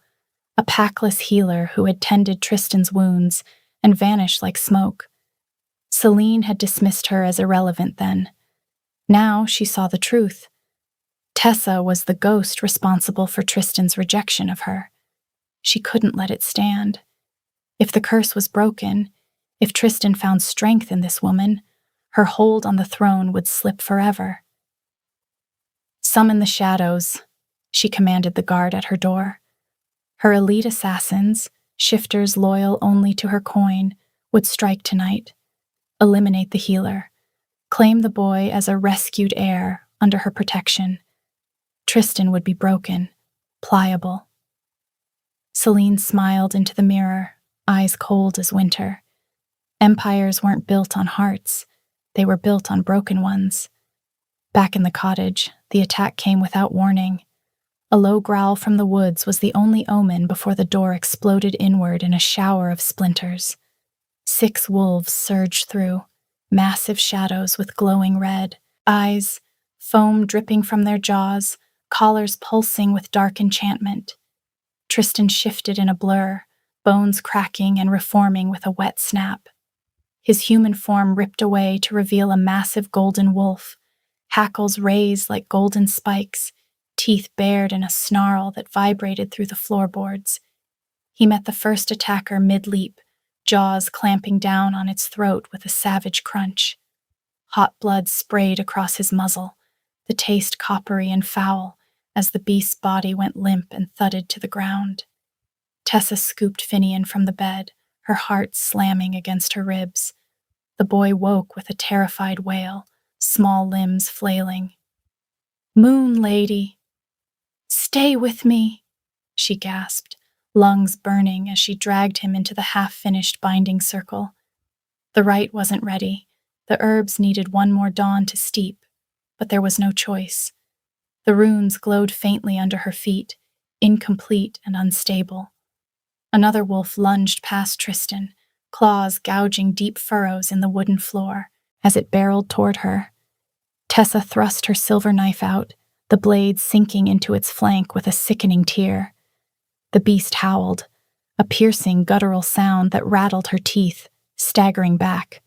A packless healer who had tended Tristan's wounds and vanished like smoke. Celine had dismissed her as irrelevant then. Now she saw the truth. Tessa was the ghost responsible for Tristan's rejection of her. She couldn't let it stand. If the curse was broken, if Tristan found strength in this woman, her hold on the throne would slip forever. "Summon the shadows," she commanded the guard at her door. Her elite assassins, shifters loyal only to her coin, would strike tonight, eliminate the healer, claim the boy as a rescued heir under her protection. Tristan would be broken, pliable. Celine smiled into the mirror, eyes cold as winter. Empires weren't built on hearts, they were built on broken ones. Back in the cottage, the attack came without warning. A low growl from the woods was the only omen before the door exploded inward in a shower of splinters. 6 wolves surged through, massive shadows with glowing red eyes, foam dripping from their jaws, collars pulsing with dark enchantment. Tristan shifted in a blur, bones cracking and reforming with a wet snap. His human form ripped away to reveal a massive golden wolf, hackles raised like golden spikes, teeth bared in a snarl that vibrated through the floorboards. He met the first attacker mid-leap, jaws clamping down on its throat with a savage crunch. Hot blood sprayed across his muzzle, the taste coppery and foul, as the beast's body went limp and thudded to the ground. Tessa scooped Finian from the bed, her heart slamming against her ribs. The boy woke with a terrified wail, small limbs flailing. "Moon Lady! Stay with me," she gasped, lungs burning as she dragged him into the half-finished binding circle. The rite wasn't ready. The herbs needed one more dawn to steep, but there was no choice. The runes glowed faintly under her feet, incomplete and unstable. Another wolf lunged past Tristan, claws gouging deep furrows in the wooden floor as it barreled toward her. Tessa thrust her silver knife out, the blade sinking into its flank with a sickening tear. The beast howled, a piercing guttural sound that rattled her teeth, staggering back.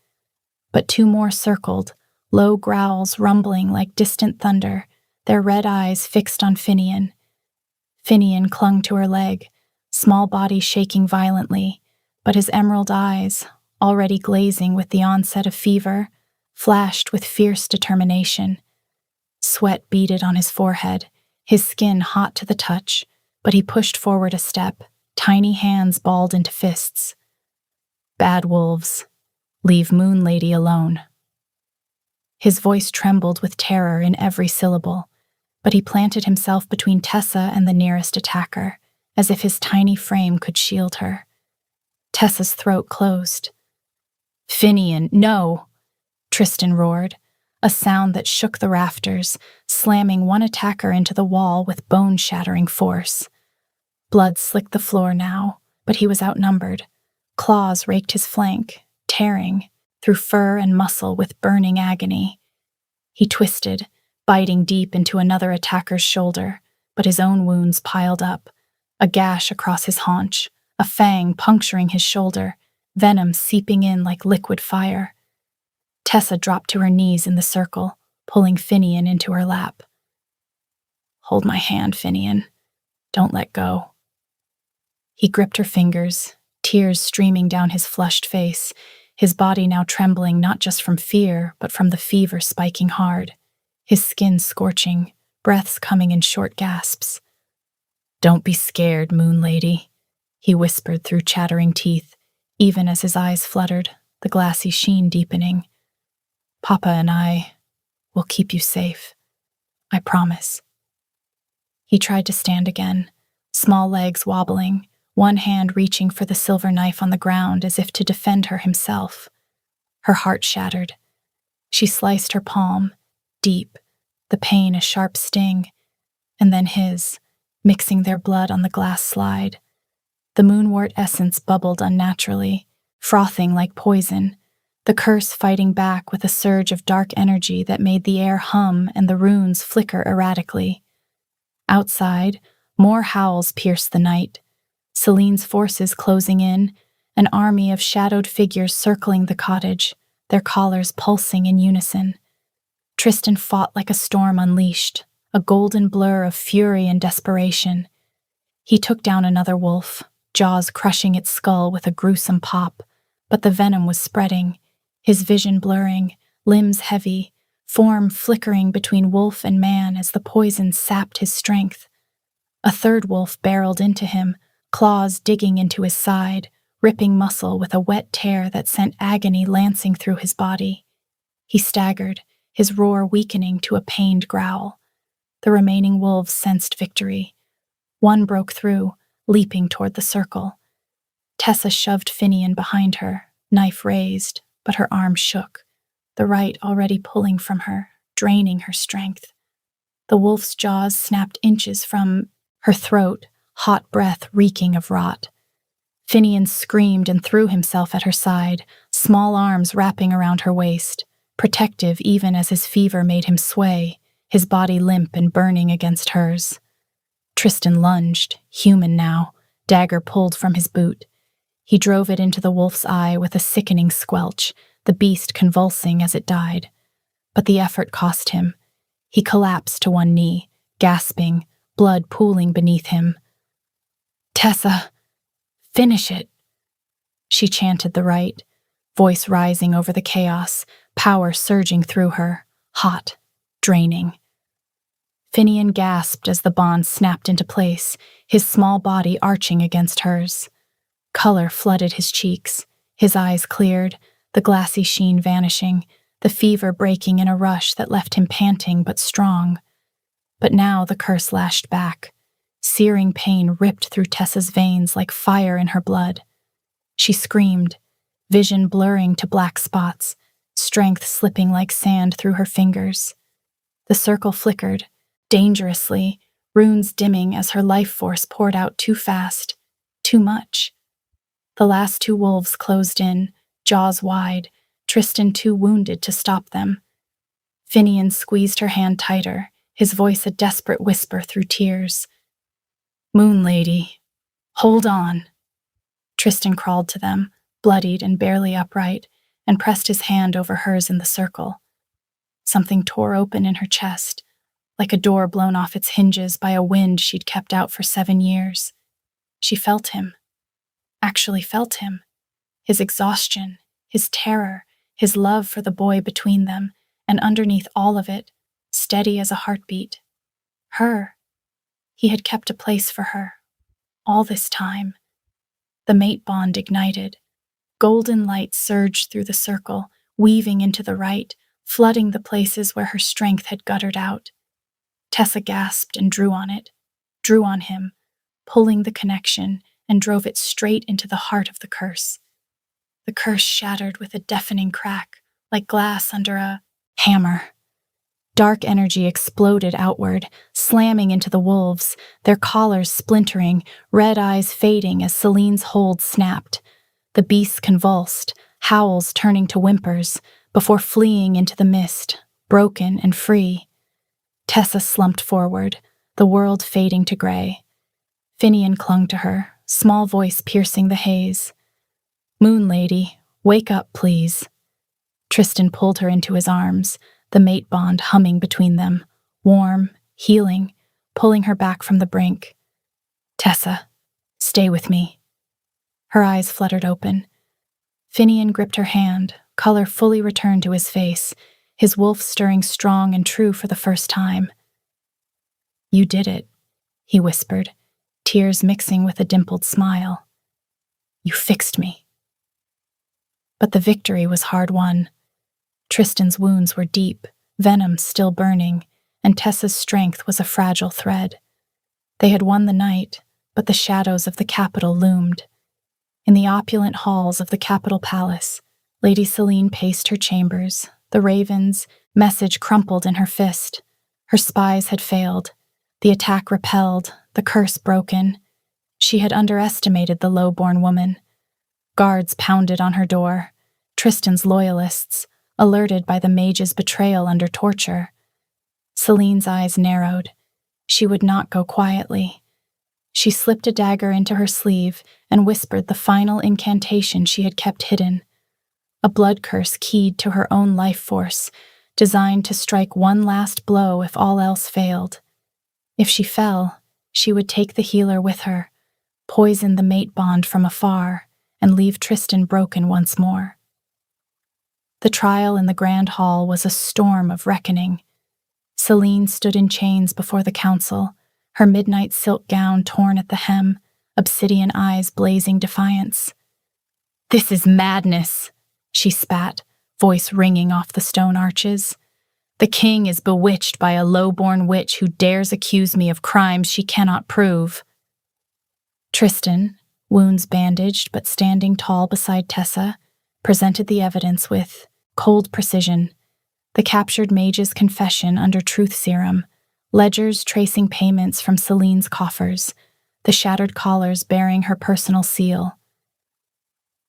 But 2 more circled, low growls rumbling like distant thunder, their red eyes fixed on Finian. Finian clung to her leg, small body shaking violently, but his emerald eyes, already glazing with the onset of fever, flashed with fierce determination. Sweat beaded on his forehead, his skin hot to the touch, but he pushed forward a step, tiny hands balled into fists. "Bad wolves. Leave Moon Lady alone." His voice trembled with terror in every syllable, but he planted himself between Tessa and the nearest attacker, as if his tiny frame could shield her. Tessa's throat closed. "Finian, no!" Tristan roared, a sound that shook the rafters, slamming one attacker into the wall with bone-shattering force. Blood slicked the floor now, but he was outnumbered. Claws raked his flank, tearing through fur and muscle with burning agony. He twisted, biting deep into another attacker's shoulder, but his own wounds piled up, a gash across his haunch, a fang puncturing his shoulder, venom seeping in like liquid fire. Tessa dropped to her knees in the circle, pulling Finian into her lap. "Hold my hand, Finian. Don't let go." He gripped her fingers, tears streaming down his flushed face, his body now trembling not just from fear, but from the fever spiking hard, his skin scorching, breaths coming in short gasps. "Don't be scared, Moon Lady," he whispered through chattering teeth, even as his eyes fluttered, the glassy sheen deepening. "Papa and I will keep you safe. I promise." He tried to stand again, small legs wobbling, one hand reaching for the silver knife on the ground as if to defend her himself. Her heart shattered, She sliced her palm, deep, the pain a sharp sting, and then his, mixing their blood on the glass slide. The moonwort essence bubbled unnaturally, frothing like poison, the curse fighting back with a surge of dark energy that made the air hum and the runes flicker erratically. Outside, more howls pierced the night, Celine's forces closing in, an army of shadowed figures circling the cottage, their collars pulsing in unison. Tristan fought like a storm unleashed, a golden blur of fury and desperation. He took down another wolf, jaws crushing its skull with a gruesome pop, but the venom was spreading, his vision blurring, limbs heavy, form flickering between wolf and man as the poison sapped his strength. A third wolf barreled into him, claws digging into his side, ripping muscle with a wet tear that sent agony lancing through his body. He staggered, his roar weakening to a pained growl. The remaining wolves sensed victory. One broke through, leaping toward the circle. Tessa shoved Finian behind her, knife raised, but her arm shook, the right already pulling from her, draining her strength. The wolf's jaws snapped inches from her throat, hot breath reeking of rot. Finian screamed and threw himself at her side, small arms wrapping around her waist, protective even as his fever made him sway, his body limp and burning against hers. Tristan lunged, human now, dagger pulled from his boot. He drove it into the wolf's eye with a sickening squelch, the beast convulsing as it died. But the effort cost him. He collapsed to one knee, gasping, blood pooling beneath him. "Tessa, finish it," she chanted the right, voice rising over the chaos, power surging through her, hot, draining. Finian gasped as the bond snapped into place, his small body arching against hers. Color flooded his cheeks, his eyes cleared, the glassy sheen vanishing, the fever breaking in a rush that left him panting but strong. But now the curse lashed back. Searing pain ripped through Tessa's veins like fire in her blood. She screamed, vision blurring to black spots, strength slipping like sand through her fingers. The circle flickered, dangerously, runes dimming as her life force poured out too fast, too much. The last two wolves closed in, jaws wide, Tristan too wounded to stop them. Finian squeezed her hand tighter, his voice a desperate whisper through tears. "Moon Lady, hold on." Tristan crawled to them, bloodied and barely upright, and pressed his hand over hers in the circle. Something tore open in her chest, like a door blown off its hinges by a wind she'd kept out for 7 years. She felt him. Actually felt him. His exhaustion, his terror, his love for the boy between them, and underneath all of it, steady as a heartbeat. Her. He had kept a place for her. All this time. The mate bond ignited. Golden light surged through the circle, weaving into the right, flooding the places where her strength had guttered out. Tessa gasped and drew on it, drew on him, pulling the connection, and drove it straight into the heart of the curse. The curse shattered with a deafening crack, like glass under a hammer. Dark energy exploded outward, slamming into the wolves, their collars splintering, red eyes fading as Celine's hold snapped. The beasts convulsed, howls turning to whimpers, before fleeing into the mist, broken and free. Tessa slumped forward, the world fading to gray. Finian clung to her, small voice piercing the haze. "Moon Lady, wake up, please." Tristan pulled her into his arms, the mate bond humming between them, warm, healing, pulling her back from the brink. "Tessa, stay with me." Her eyes fluttered open. Finian gripped her hand, color fully returned to his face, his wolf stirring strong and true for the first time. "You did it," he whispered, tears mixing with a dimpled smile. "You fixed me." But the victory was hard won. Tristan's wounds were deep, venom still burning, and Tessa's strength was a fragile thread. They had won the night, but the shadows of the capital loomed. In the opulent halls of the capital palace, Lady Celine paced her chambers, The raven's message crumpled in her fist. Her spies had failed. The attack repelled, the curse broken. She had underestimated the low-born woman. Guards pounded on her door. Tristan's loyalists, alerted by the mage's betrayal under torture. Celine's eyes narrowed. She would not go quietly. She slipped a dagger into her sleeve and whispered the final incantation she had kept hidden. A blood curse keyed to her own life force, designed to strike one last blow if all else failed. If she fell, she would take the healer with her, poison the mate bond from afar, and leave Tristan broken once more. The trial in the grand hall was a storm of reckoning. Celine stood in chains before the council, her midnight silk gown torn at the hem, obsidian eyes blazing defiance. "This is madness," she spat, voice ringing off the stone arches. "The king is bewitched by a low-born witch who dares accuse me of crimes she cannot prove." Tristan, wounds bandaged but standing tall beside Tessa, presented the evidence with cold precision. The captured mage's confession under truth serum, ledgers tracing payments from Celine's coffers, the shattered collars bearing her personal seal.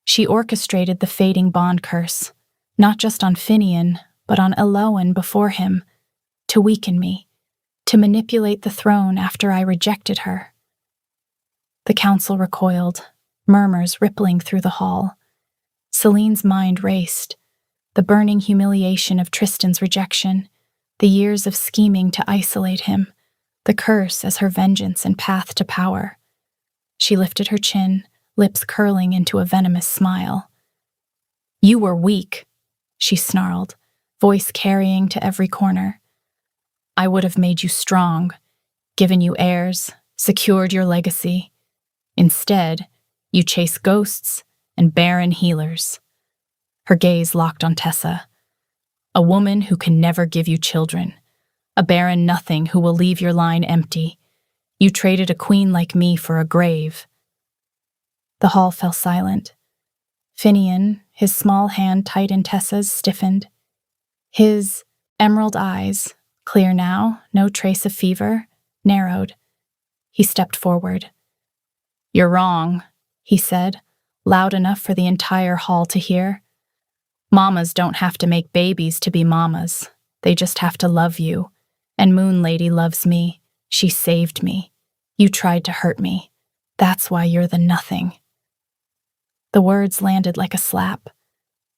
She orchestrated the fading bond curse, not just on Finian, but on Eloan before him, to weaken me, to manipulate the throne after I rejected her. The council recoiled, murmurs rippling through the hall. Celine's mind raced. The burning humiliation of Tristan's rejection, the years of scheming to isolate him, the curse as her vengeance and path to power. She lifted her chin, lips curling into a venomous smile. "You were weak," she snarled, voice carrying to every corner. "I would have made you strong, given you heirs, secured your legacy. Instead, you chase ghosts and barren healers." Her gaze locked on Tessa. "A woman who can never give you children. A barren nothing who will leave your line empty. You traded a queen like me for a grave." The hall fell silent. Finian, his small hand tight in Tessa's, stiffened. His emerald eyes, clear now, no trace of fever, narrowed. He stepped forward. "You're wrong," he said, loud enough for the entire hall to hear. "Mamas don't have to make babies to be mamas. They just have to love you. And Moon Lady loves me. She saved me. You tried to hurt me. That's why you're the nothing." The words landed like a slap.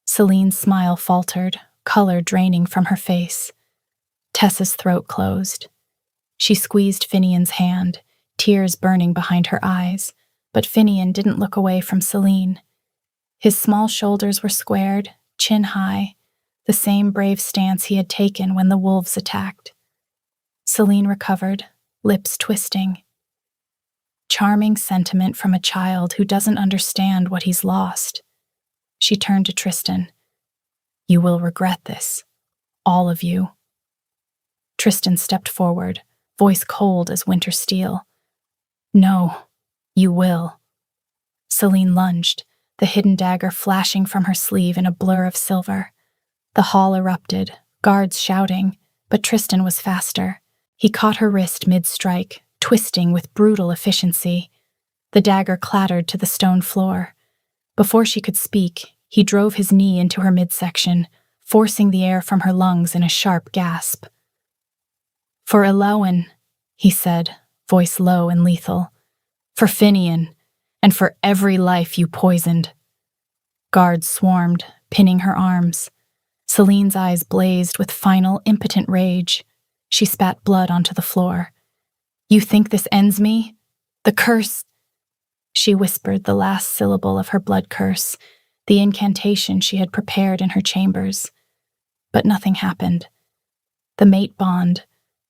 Celine's smile faltered, color draining from her face. Tessa's throat closed. She squeezed Finian's hand, tears burning behind her eyes, but Finian didn't look away from Celine. His small shoulders were squared, chin high, the same brave stance he had taken when the wolves attacked. Celine recovered, lips twisting. Charming sentiment from a child who doesn't understand what he's lost. She turned to Tristan. "You will regret this. All of you." Tristan stepped forward, voice cold as winter steel. "No, you will." Celine lunged, the hidden dagger flashing from her sleeve in a blur of silver. The hall erupted, guards shouting, but Tristan was faster. He caught her wrist mid-strike, twisting with brutal efficiency. The dagger clattered to the stone floor. Before she could speak, he drove his knee into her midsection, forcing the air from her lungs in a sharp gasp. "For Eloan," he said, voice low and lethal. "For Finian, and for every life you poisoned." Guards swarmed, pinning her arms. Celine's eyes blazed with final, impotent rage. She spat blood onto the floor. "You think this ends me? The curse—" She whispered the last syllable of her blood curse, the incantation she had prepared in her chambers. But nothing happened. The mate bond,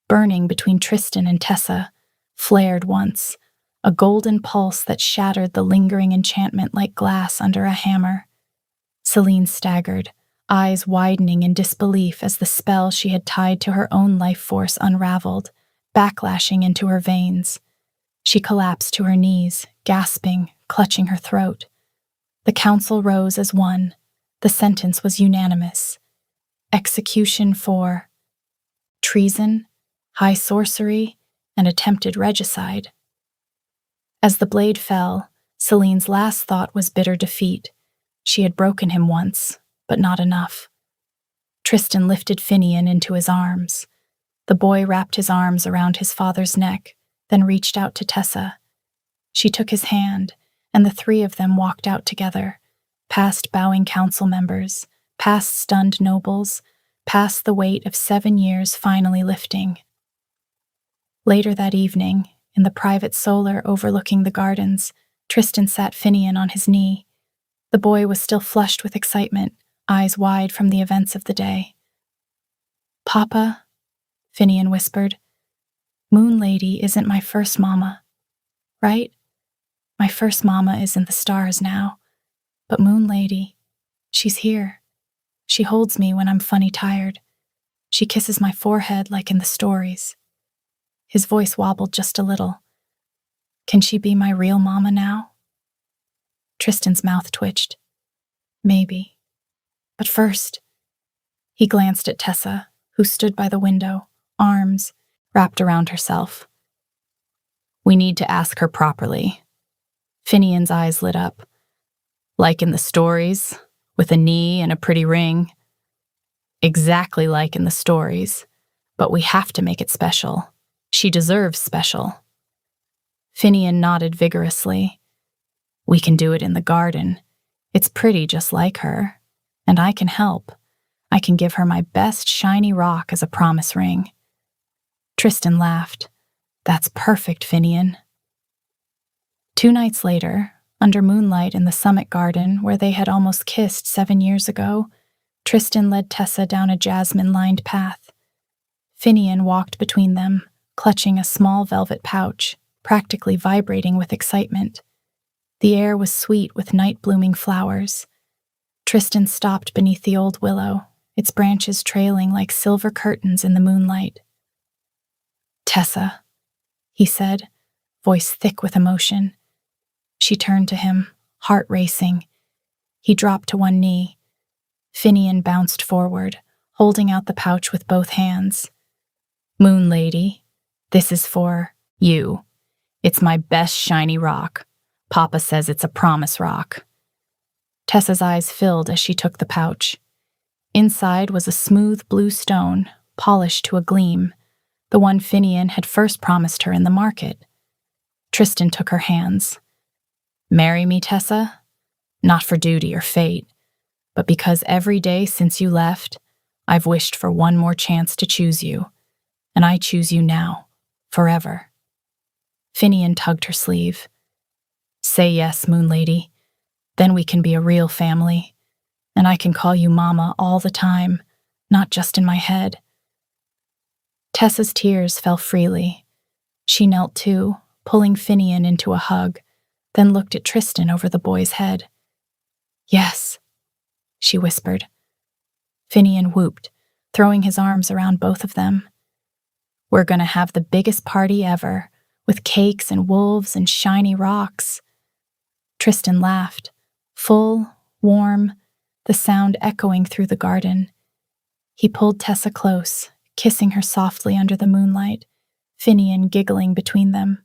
burning between Tristan and Tessa, flared once, a golden pulse that shattered the lingering enchantment like glass under a hammer. Celine staggered, eyes widening in disbelief as the spell she had tied to her own life force unraveled, backlashing into her veins. She collapsed to her knees, gasping, clutching her throat. The council rose as one. The sentence was unanimous. execution for treason, high sorcery, and attempted regicide. As the blade fell, Celine's last thought was bitter defeat. She had broken him once, but not enough. Tristan lifted Finian into his arms. The boy wrapped his arms around his father's neck, then reached out to Tessa. She took his hand, and the three of them walked out together, past bowing council members, past stunned nobles, past the weight of 7 years finally lifting. Later that evening, in the private solar overlooking the gardens, Tristan sat Finian on his knee. The boy was still flushed with excitement, eyes wide from the events of the day. "Papa," Finian whispered, "Moon Lady isn't my first mama, right? My first mama is in the stars now, but Moon Lady, she's here. She holds me when I'm funny tired. She kisses my forehead like in the stories." His voice wobbled just a little. "Can she be my real mama now?" Tristan's mouth twitched. "Maybe. But first," he glanced at Tessa, who stood by the window, arms wrapped around herself. "We need to ask her properly." Finian's eyes lit up. "Like in the stories, with a knee and a pretty ring." "Exactly like in the stories, but we have to make it special. She deserves special." Finian nodded vigorously. "We can do it in the garden. It's pretty just like her. And I can help. I can give her my best shiny rock as a promise ring." Tristan laughed. "That's perfect, Finian." 2 nights later, under moonlight in the summit garden where they had almost kissed 7 years ago, Tristan led Tessa down a jasmine-lined path. Finian walked between them, clutching a small velvet pouch, practically vibrating with excitement. The air was sweet with night-blooming flowers. Tristan stopped beneath the old willow, its branches trailing like silver curtains in the moonlight. "Tessa," he said, voice thick with emotion. She turned to him, heart racing. He dropped to one knee. Finian bounced forward, holding out the pouch with both hands. "Moon Lady, this is for you. It's my best shiny rock. Papa says it's a promise rock." Tessa's eyes filled as she took the pouch. Inside was a smooth blue stone, polished to a gleam, the one Finian had first promised her in the market. Tristan took her hands. "Marry me, Tessa? Not for duty or fate, but because every day since you left, I've wished for one more chance to choose you, and I choose you now, forever." Finian tugged her sleeve. "Say yes, Moon Lady. Then we can be a real family, and I can call you Mama all the time, not just in my head." Tessa's tears fell freely. She knelt too, pulling Finian into a hug, then looked at Tristan over the boy's head. "Yes," she whispered. Finian whooped, throwing his arms around both of them. "We're going to have the biggest party ever, with cakes and wolves and shiny rocks." Tristan laughed, full, warm, the sound echoing through the garden. He pulled Tessa close, kissing her softly under the moonlight, Finian giggling between them.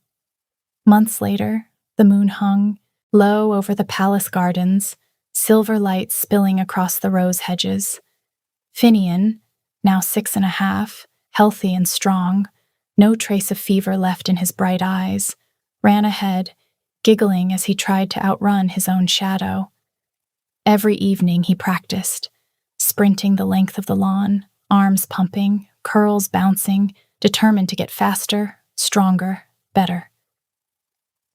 Months later, the moon hung low over the palace gardens, silver light spilling across the rose hedges. Finian, now 6.5, healthy and strong, no trace of fever left in his bright eyes, ran ahead, giggling as he tried to outrun his own shadow. Every evening he practiced, sprinting the length of the lawn, arms pumping, curls bouncing, determined to get faster, stronger, better.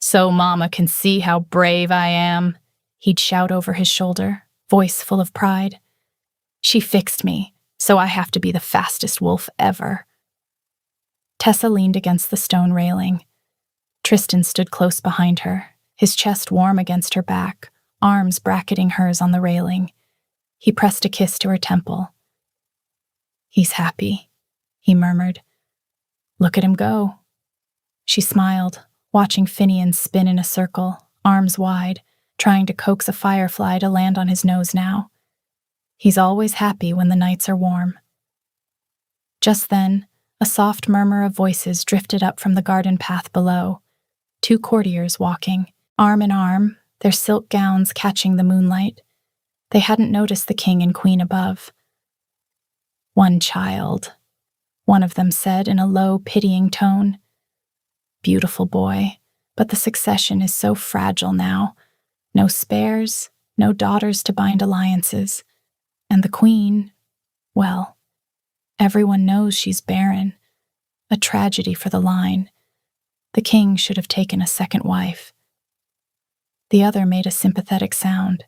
"So Mama can see how brave I am," he'd shout over his shoulder, voice full of pride. "She fixed me, so I have to be the fastest wolf ever." Tessa leaned against the stone railing. Tristan stood close behind her, his chest warm against her back, arms bracketing hers on the railing. He pressed a kiss to her temple. "He's happy," he murmured. "Look at him go." She smiled, watching Finian spin in a circle, arms wide, trying to coax a firefly to land on his nose now. He's always happy when the nights are warm. Just then, a soft murmur of voices drifted up from the garden path below. 2 courtiers walking, arm in arm, their silk gowns catching the moonlight. They hadn't noticed the king and queen above. "One child," one of them said in a low, pitying tone. "Beautiful boy, but the succession is so fragile now. No spares, no daughters to bind alliances. And the queen, well, everyone knows she's barren. A tragedy for the line. The king should have taken a second wife." The other made a sympathetic sound.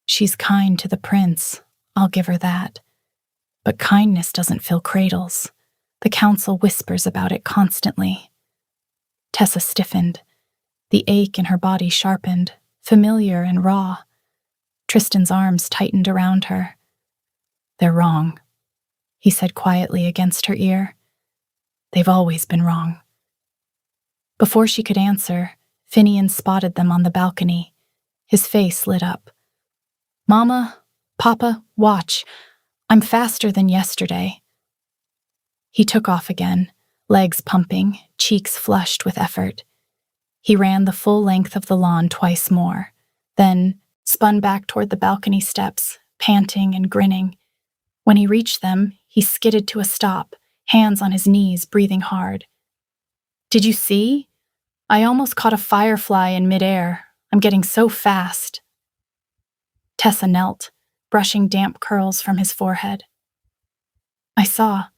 "She's kind to the prince, I'll give her that. But kindness doesn't fill cradles. The council whispers about it constantly." Tessa stiffened. The ache in her body sharpened, familiar and raw. Tristan's arms tightened around her. "They're wrong," he said quietly against her ear. "They've always been wrong." Before she could answer, Finian spotted them on the balcony. His face lit up. "Mama, Papa, watch. I'm faster than yesterday." He took off again, legs pumping, cheeks flushed with effort. He ran the full length of the lawn twice more, then spun back toward the balcony steps, panting and grinning. When he reached them, he skidded to a stop, hands on his knees, breathing hard. "Did you see? I almost caught a firefly in midair. I'm getting so fast." Tessa knelt, brushing damp curls from his forehead. "I saw.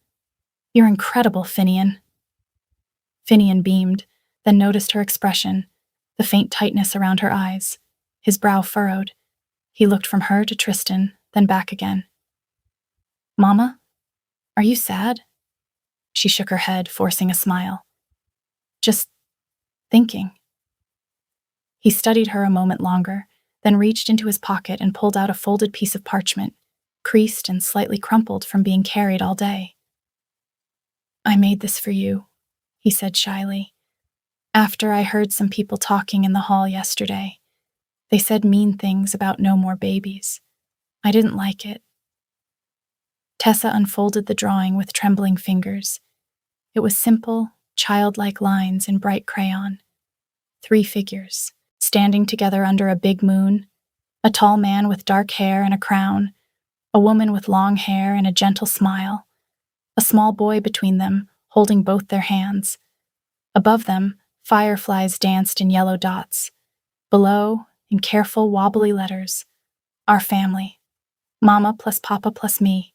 You're incredible, Finian." Finian beamed, then noticed her expression, the faint tightness around her eyes. His brow furrowed. He looked from her to Tristan, then back again. "Mama, are you sad?" She shook her head, forcing a smile. "Just thinking." He studied her a moment longer, then reached into his pocket and pulled out a folded piece of parchment, creased and slightly crumpled from being carried all day. "I made this for you," he said shyly. "After I heard some people talking in the hall yesterday. They said mean things about no more babies. I didn't like it." Tessa unfolded the drawing with trembling fingers. It was simple, childlike lines in bright crayon. 3 figures, standing together under a big moon, a tall man with dark hair and a crown, a woman with long hair and a gentle smile, a small boy between them, holding both their hands. Above them, fireflies danced in yellow dots. Below, in careful, wobbly letters, "Our family. Mama plus Papa plus me.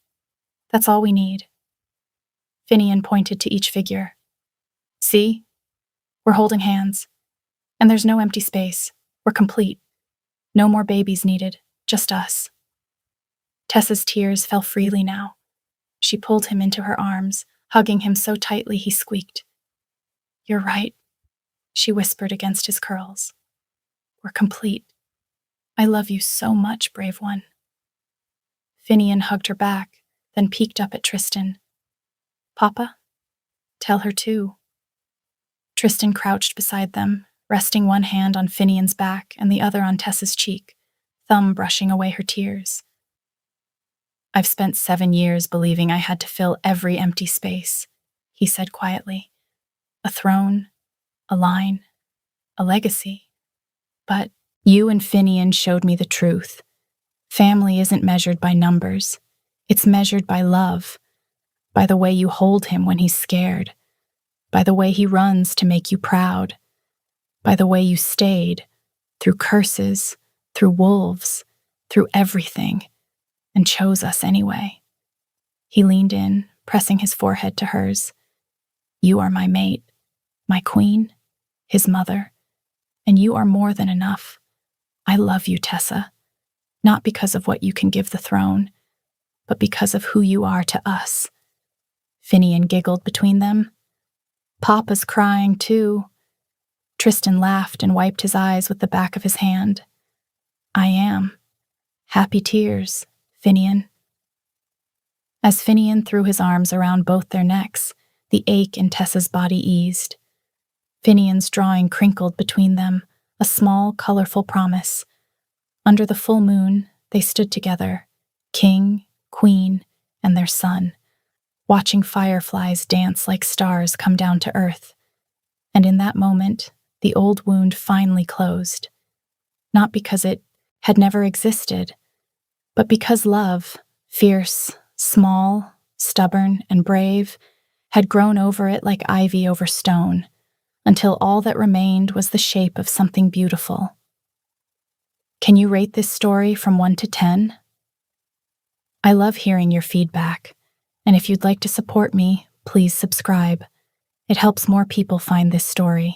That's all we need." Finian pointed to each figure. "See? We're holding hands. And there's no empty space. We're complete. No more babies needed, just us." Tessa's tears fell freely now. She pulled him into her arms, hugging him so tightly he squeaked. "You're right," she whispered against his curls. "We're complete. I love you so much, brave one." Finian hugged her back, then peeked up at Tristan. "Papa? Tell her too." Tristan crouched beside them, resting one hand on Finian's back and the other on Tessa's cheek, thumb brushing away her tears. "I've spent 7 years believing I had to fill every empty space," he said quietly. "A throne, a line, a legacy. But you and Finian showed me the truth. Family isn't measured by numbers. It's measured by love, by the way you hold him when he's scared, by the way he runs to make you proud, by the way you stayed, through curses, through wolves, through everything, and chose us anyway." He leaned in, pressing his forehead to hers. "You are my mate, my queen, his mother, and you are more than enough. I love you, Tessa, not because of what you can give the throne, but because of who you are to us." Finian giggled between them. "Papa's crying too." Tristan laughed and wiped his eyes with the back of his hand. "I am. Happy tears, Finian." As Finian threw his arms around both their necks, the ache in Tessa's body eased. Finian's drawing crinkled between them, a small, colorful promise. Under the full moon, they stood together, king, queen, and their son, watching fireflies dance like stars come down to earth. And in that moment, the old wound finally closed. Not because it had never existed, but because love, fierce, small, stubborn, and brave, had grown over it like ivy over stone, until all that remained was the shape of something beautiful. Can you rate this story from 1 to 10? I love hearing your feedback, and if you'd like to support me, please subscribe. It helps more people find this story.